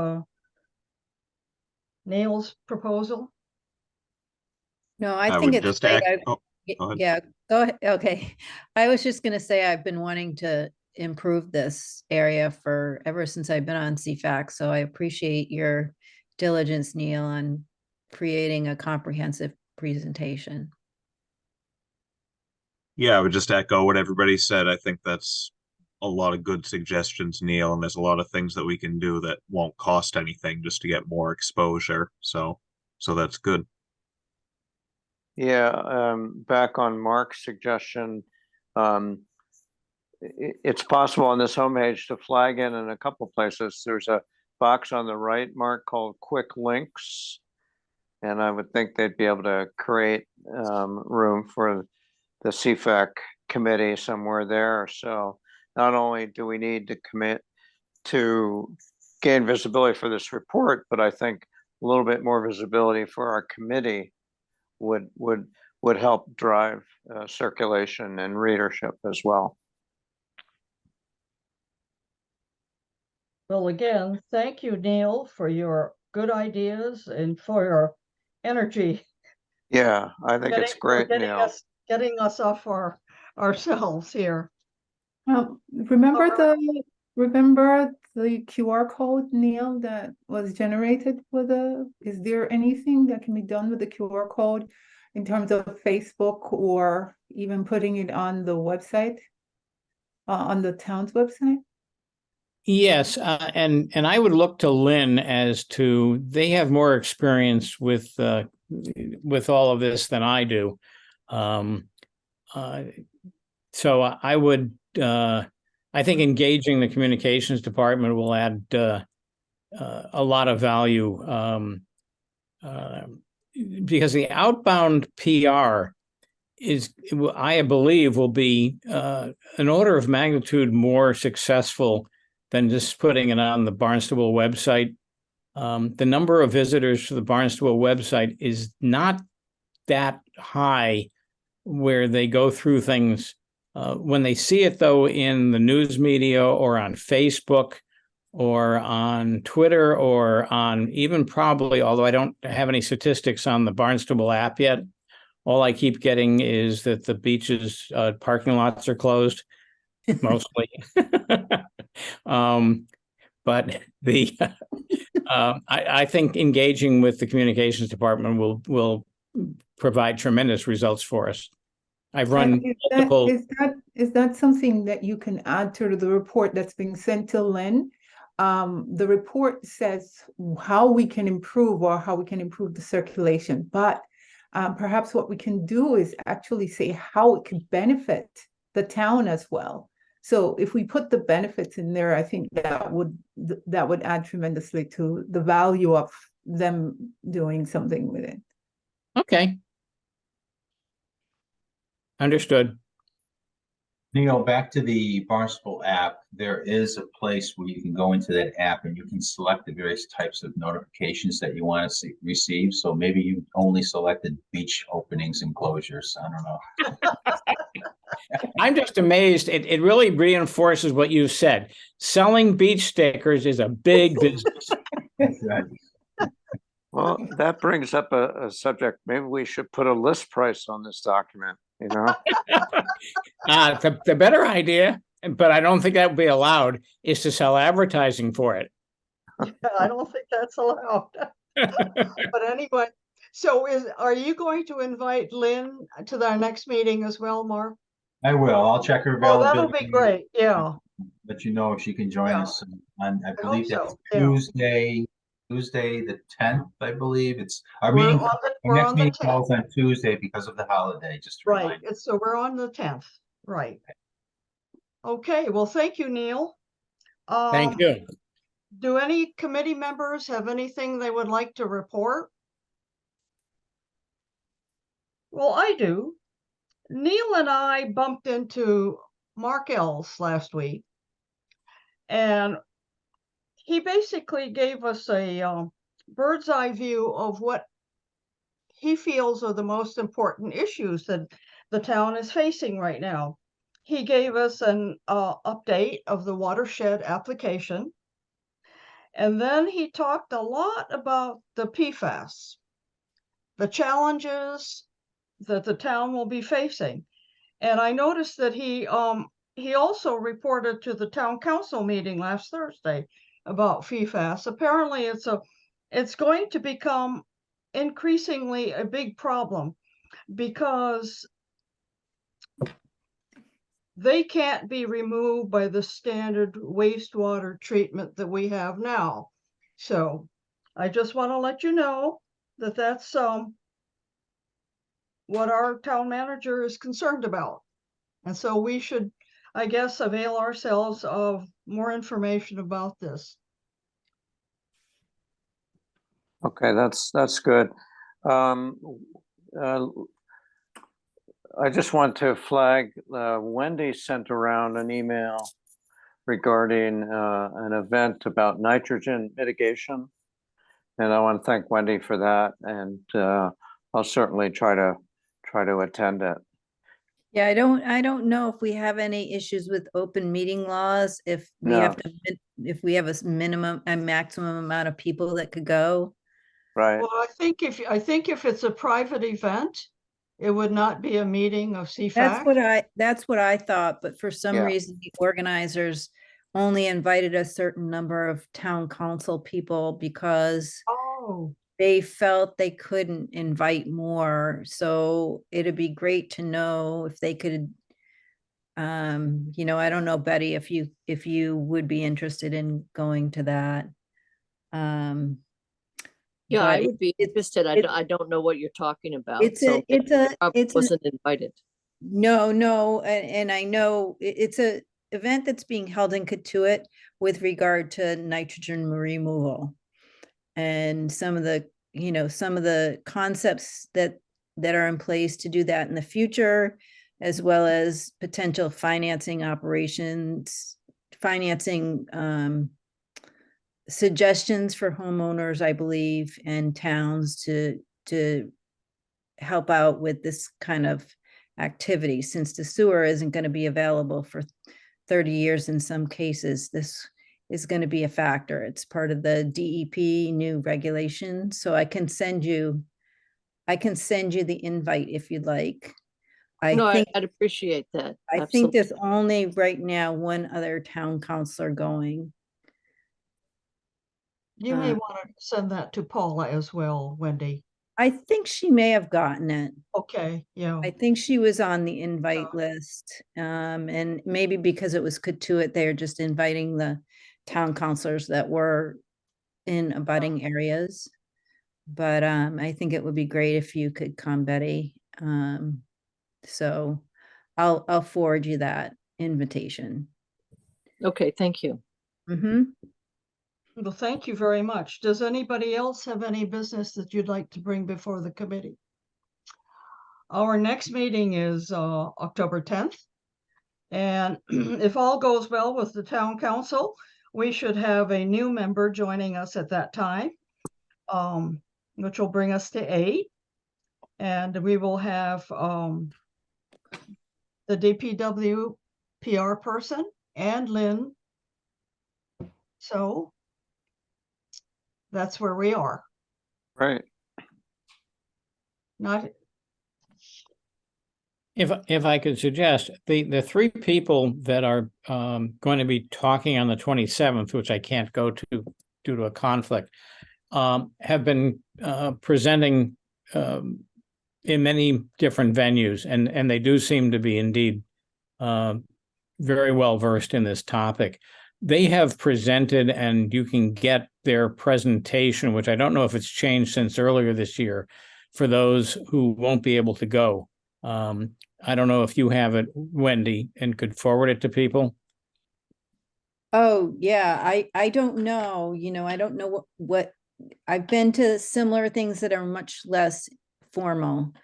Speaker 1: Neil's proposal?
Speaker 6: No,
Speaker 7: I
Speaker 6: I think
Speaker 7: would
Speaker 6: it's
Speaker 7: just
Speaker 6: great.
Speaker 7: act. Oh, go ahead.
Speaker 6: Yeah, go ahead. Okay. I was just gonna say I've been wanting to improve this area ever since I've been on CFAC. So I appreciate your diligence, Neil, on creating a comprehensive presentation.
Speaker 7: Yeah, I would just echo what everybody said. I think that's a lot of good suggestions, Neil, and there's a lot of things that we can do that won't cost anything just to get more exposure. So that's good.
Speaker 2: Yeah, back on Mark's suggestion, it's possible on this homepage to flag in a couple places. There's a box on the right, Mark, called Quick Links. And I would think they'd be able to create room for the CFAC committee somewhere there. So not only do we need to commit to gain visibility for this report, but I think a little bit more visibility for our committee would help drive circulation and readership as well.
Speaker 1: Well, again, thank you, Neil, for your good ideas and for your energy.
Speaker 2: Yeah, I think it's great, Neil.
Speaker 1: Getting us off ourselves here.
Speaker 9: Remember the QR code, Neil, that was generated is there anything that can be done with the QR code in terms of Facebook or even putting it on the website, on the town's website?
Speaker 8: Yes, and I would look to Lynn they have more experience with all of this than I do. So I would, I think engaging the communications department will add a lot of value because the outbound PR I believe, will be an order of magnitude more successful than just putting it on the Barnstable website. The number of visitors to the Barnstable website is not that high where they go through things. When they see it, though, in the news media or on Facebook or on Twitter or on even probably, although I don't have any statistics on the Barnstable app yet, all I keep getting is that the beaches parking lots are closed, mostly. But I think engaging with the communications department will provide tremendous results for us. I've run multiple.
Speaker 9: Is that something that you can add to the report that's being sent to Lynn? The report says how we can improve the circulation, but perhaps what we can do is actually say how it could benefit the town as well. So if we put the benefits in there, I think that would add tremendously to the value of them doing something with it.
Speaker 8: Okay. Understood.
Speaker 3: Neil, back to the Barnstable app, there is a place where you can go into that app and you can select the various types of notifications that you want to receive. So maybe you only selected beach openings and closures. I don't know.
Speaker 8: I'm just amazed. It really reinforces what you said. Selling beach stickers is a big business.
Speaker 3: That's right.
Speaker 2: Well, that brings up a subject. Maybe we should put a list price on this document, you know?
Speaker 8: The better idea, but I don't think that would be allowed, is to sell advertising for it.
Speaker 1: I don't think that's allowed. But anyway, so are you going to invite Lynn to our next meeting as well, Mark?
Speaker 3: I will. I'll check her
Speaker 1: Oh,
Speaker 3: availability.
Speaker 1: that'll be great. Yeah.
Speaker 3: Let you know if she can join
Speaker 1: Yeah.
Speaker 3: us on, I
Speaker 1: I
Speaker 3: believe
Speaker 1: hope
Speaker 3: that's
Speaker 1: so, yeah.
Speaker 3: Tuesday the 10th, I believe. It's our
Speaker 1: We're
Speaker 3: meeting,
Speaker 1: on the-
Speaker 3: our
Speaker 1: we're
Speaker 3: next
Speaker 1: on the
Speaker 3: meeting
Speaker 1: 10th.
Speaker 3: falls on Tuesday because of the holiday, just to
Speaker 1: Right.
Speaker 3: remind.
Speaker 1: So we're on the 10th. Right. Okay. Well, thank you, Neil.
Speaker 8: Thank you.
Speaker 1: Do any committee members have anything they would like to report? Well, I do. Neil and I bumped into Mark Ells last week, and he basically gave us a bird's eye view of what he feels are the most important issues that the town is facing right now. He gave us an update of the watershed application, and then he talked a lot about the PFAS, the challenges that the town will be facing. And I noticed that he also reported to the town council meeting last Thursday about PFAS. Apparently it's going to become increasingly a big problem because they can't be removed by the standard wastewater treatment that we have now. So I just want to let you know that that's what our town manager is concerned about. And so we should, I guess, avail ourselves of more information about this.
Speaker 2: Okay, that's good. Um, uh, I just want to flag, Wendy sent around an email regarding an event about nitrogen mitigation. And I want to thank Wendy for that. And I'll certainly try to attend it.
Speaker 6: Yeah, I don't know if we have any issues with open meeting laws, if we have
Speaker 2: No.
Speaker 6: to, if we have a minimum and maximum amount of people that could go.
Speaker 2: Right.
Speaker 1: Well, I think if it's a private event, it would not be a meeting of CFAC.
Speaker 6: That's what I thought, but for some
Speaker 2: Yeah.
Speaker 6: reason, the organizers only invited a certain number of town council people because
Speaker 1: Oh,
Speaker 6: they felt they couldn't invite more. So it'd be great to know if they could, I don't know, Betty, if you would be interested in going to that.
Speaker 4: Yeah, I
Speaker 6: But
Speaker 4: would be interested. I don't know what you're talking about.
Speaker 6: it's
Speaker 4: So
Speaker 6: a
Speaker 4: wasn't invited.
Speaker 6: no, and I know it's a event that's being held in Katuitt with regard to nitrogen removal. And some of the concepts that are in place to do that in the future, as well as potential financing suggestions for homeowners, I believe, and towns to help out with this kind of activity. Since the sewer isn't going to be available for 30 years in some cases, this is going to be a factor. It's part of the DEP new regulation. So I can send you the invite if you'd like.
Speaker 4: No,
Speaker 6: I'd
Speaker 4: appreciate that.
Speaker 6: think
Speaker 4: Absolutely.
Speaker 6: there's only right now one other town councilor going.
Speaker 1: you may want to send that to Paula as well, Wendy.
Speaker 6: I think she may have gotten it.
Speaker 1: Okay, yeah.
Speaker 6: I think she was on the invite list. And maybe because it was Katuitt, they're just inviting the town councilors that were in abutting areas. But I think it would be great if you could come, Betty. So I'll forward you that invitation.
Speaker 4: Okay, thank you.
Speaker 1: Well, thank you very much. Does anybody else have any business that you'd like to bring before the committee? Our next meeting is October 10th. And if all goes well with the town council, we should have a new member joining us at that time, which will bring us to 8. And we will have the DPW PR person and Lynn. So that's where we are.
Speaker 2: Right.
Speaker 1: Not,
Speaker 8: If I could suggest, the 3 people that are going to be talking on the 27th, which I can't go to due to a conflict, have been presenting in many different venues, and they do seem to be indeed very well versed in this topic. They have presented, and you can get their presentation, which I don't know if it's changed since earlier this year, for those who won't be able to go. I don't know if you have it, Wendy, and could forward it to people.
Speaker 6: Oh, yeah, I don't know, I don't know what, I've been to similar things that are much less formal,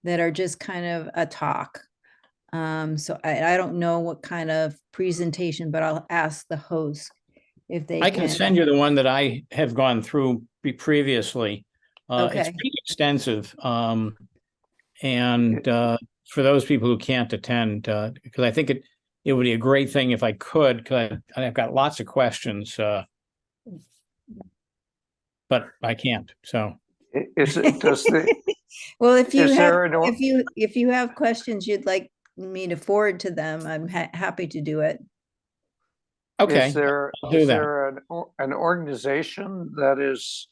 Speaker 6: that are just kind of a talk. So I don't know what kind of presentation, but I'll ask the host if they
Speaker 8: I can send you the one that I have gone through previously. It's
Speaker 6: Okay.
Speaker 8: pretty extensive. And for those people who can't attend, because I think it would be a great thing if I could, because I've got lots of questions, but I can't. So
Speaker 2: Is it, does the,
Speaker 6: Well, if you
Speaker 2: is
Speaker 6: have,
Speaker 2: there an, or-
Speaker 6: if you have questions you'd like me to forward to them, I'm happy to do it.
Speaker 8: okay,
Speaker 2: is there,
Speaker 8: I'll do
Speaker 2: is
Speaker 8: that.
Speaker 2: there an organization that is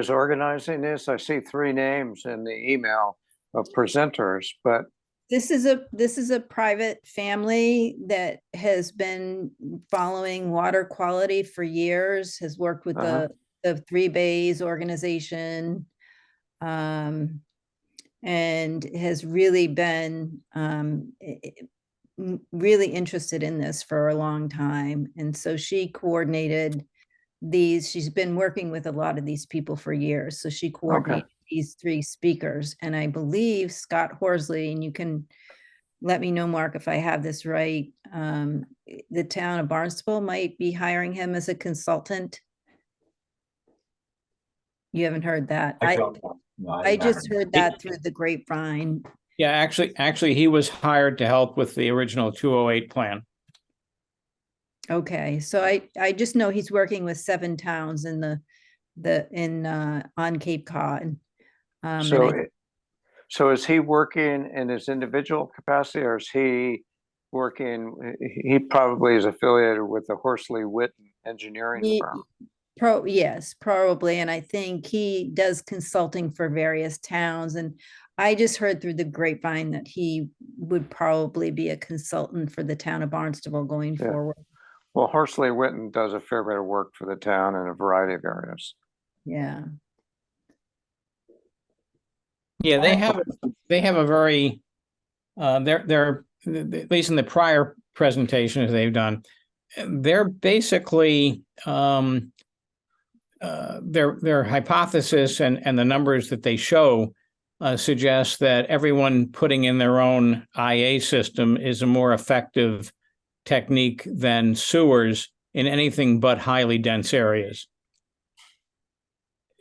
Speaker 2: organizing this? I see 3 names in the email of presenters, but
Speaker 6: This is a private family that has been following water quality for years, has worked with
Speaker 2: Uh-huh.
Speaker 6: the Three Bays organization. And has really been really interested in this for a long time. And so she coordinated these, she's been working with a lot of these people for years. So she coordinated these 3 speakers. And I believe Scott Horsley, and you can let me know, Mark, if I have this right, the town of Barnstable might be hiring him as a consultant. You haven't heard that?
Speaker 3: I don't know. No,
Speaker 6: I just
Speaker 3: haven't.
Speaker 6: heard that through the grapevine.
Speaker 8: Yeah, actually, he was hired to help with the original 208 plan.
Speaker 6: Okay, so I just know he's working with 7 towns in on Cape Cod.
Speaker 2: So is he working in his individual capacity, or is he working, he probably is affiliated with the Horsley Witten engineering firm?
Speaker 6: Yes, probably. And I think he does consulting for various towns. And I just heard through the grapevine that he would probably be a consultant for the town of Barnstable going
Speaker 2: Yeah.
Speaker 6: forward.
Speaker 2: Well, Horsley Witten does a fair bit of work for the town in a variety of areas.
Speaker 6: Yeah.
Speaker 8: Yeah, they have a very they're at least in the prior presentations they've done, they're basically their hypothesis and the numbers that they show suggest that everyone putting in their own IA system is a more effective technique than sewers in anything but highly dense areas.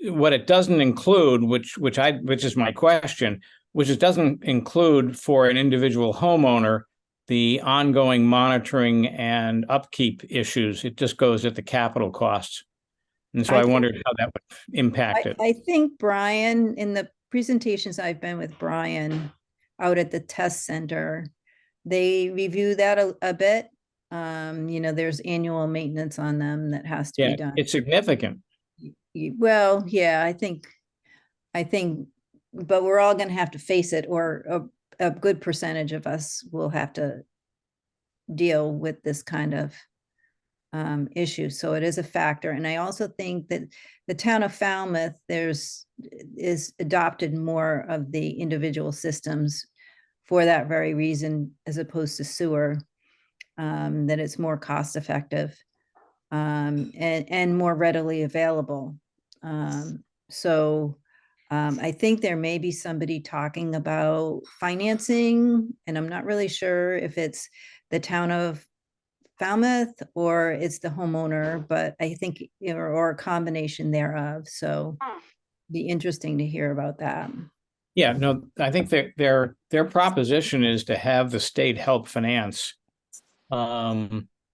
Speaker 8: What it doesn't include, which is my question, which it doesn't include for an individual homeowner, the ongoing monitoring and upkeep issues. It just goes at the capital costs. And so I wondered how that would impact it.
Speaker 6: I think Brian, in the presentations I've been with Brian out at the test center, they review that a bit. There's annual maintenance on them that has to be done.
Speaker 8: It's significant.
Speaker 6: Well, yeah, I think, but we're all going to have to face it, or a good percentage of us will have to deal with this kind of issue. So it is a factor. And I also think that the town of Falmouth, is adopted more of the individual systems for that very reason, as opposed to sewer, that it's more cost effective and more readily available. I think there may be somebody talking about financing, and I'm not really sure if it's the town of Falmouth or it's the homeowner, but I think, or a combination thereof. So be interesting to hear about that.
Speaker 8: Yeah, no, I think their proposition is to have the state help finance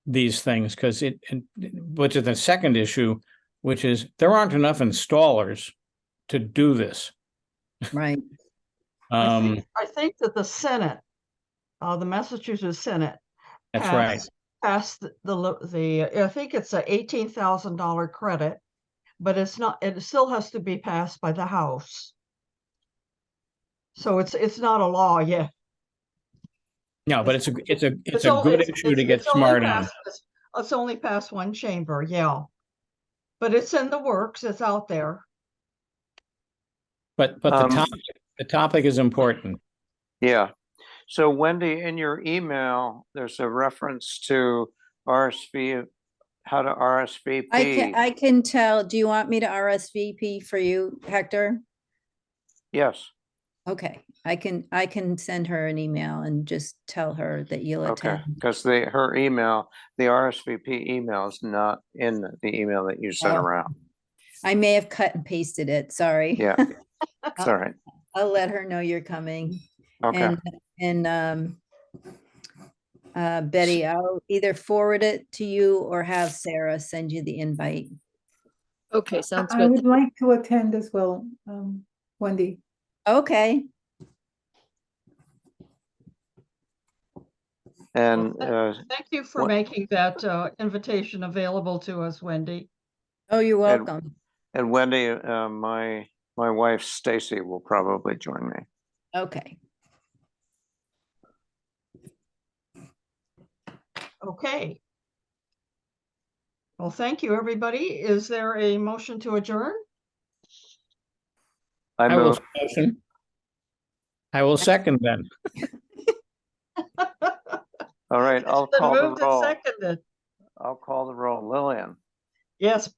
Speaker 8: these things, because which is the second issue, which is there aren't enough installers to do this.
Speaker 6: Right.
Speaker 8: Um,
Speaker 1: I think that the Senate, the Massachusetts Senate
Speaker 8: that's right.
Speaker 1: passed I think it's a $18,000 credit, but it's not, it still has to be passed by the House. So it's not a law yet.
Speaker 8: No, but it's a
Speaker 1: It's
Speaker 8: good
Speaker 1: only-
Speaker 8: issue to get
Speaker 1: it's only
Speaker 8: smart on.
Speaker 1: It's only passed one chamber, yeah. But it's in the works, it's out there.
Speaker 8: But the topic is important.
Speaker 2: Yeah. So Wendy, in your email, there's a reference to RSV, how to RSVP.
Speaker 6: I can tell. Do you want me to RSVP for you, Hector?
Speaker 2: Yes,
Speaker 6: Okay, I can send her an email and just tell her that you'll
Speaker 2: okay,
Speaker 6: attend.
Speaker 2: because her email, the RSVP email is not in the email that you sent
Speaker 6: Oh.
Speaker 2: around.
Speaker 6: I may have cut and pasted it, sorry.
Speaker 2: Yeah, it's all right.
Speaker 6: I'll let her know you're coming.
Speaker 2: Okay,
Speaker 6: And Betty, I'll either forward it to you or have Sarah send you the invite.
Speaker 4: Okay, sounds
Speaker 9: I would
Speaker 4: good.
Speaker 9: like to attend as well, Wendy.
Speaker 6: Okay,
Speaker 2: and
Speaker 1: Thank you for
Speaker 2: what-
Speaker 1: making that invitation available to us, Wendy.
Speaker 6: oh, you're welcome.
Speaker 2: and Wendy, my wife Stacy will probably join me.
Speaker 6: Okay.
Speaker 1: Okay. Well, thank you, everybody. Is there a motion to adjourn?
Speaker 2: I
Speaker 8: will
Speaker 2: move.
Speaker 8: motion. I will second then.
Speaker 2: All right, I'll
Speaker 1: Been
Speaker 2: call the
Speaker 1: moved and
Speaker 2: roll.
Speaker 1: seconded.
Speaker 2: I'll call the roll. Lillian,
Speaker 1: Yes,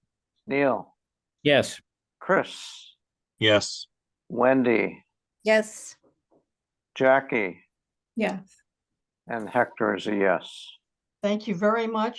Speaker 2: Neil,
Speaker 8: Yes.
Speaker 2: Chris,
Speaker 7: Yes.
Speaker 2: Wendy,
Speaker 6: Yes.
Speaker 2: Jackie,
Speaker 9: Yes.
Speaker 2: and Hector is a yes.
Speaker 1: thank you very much.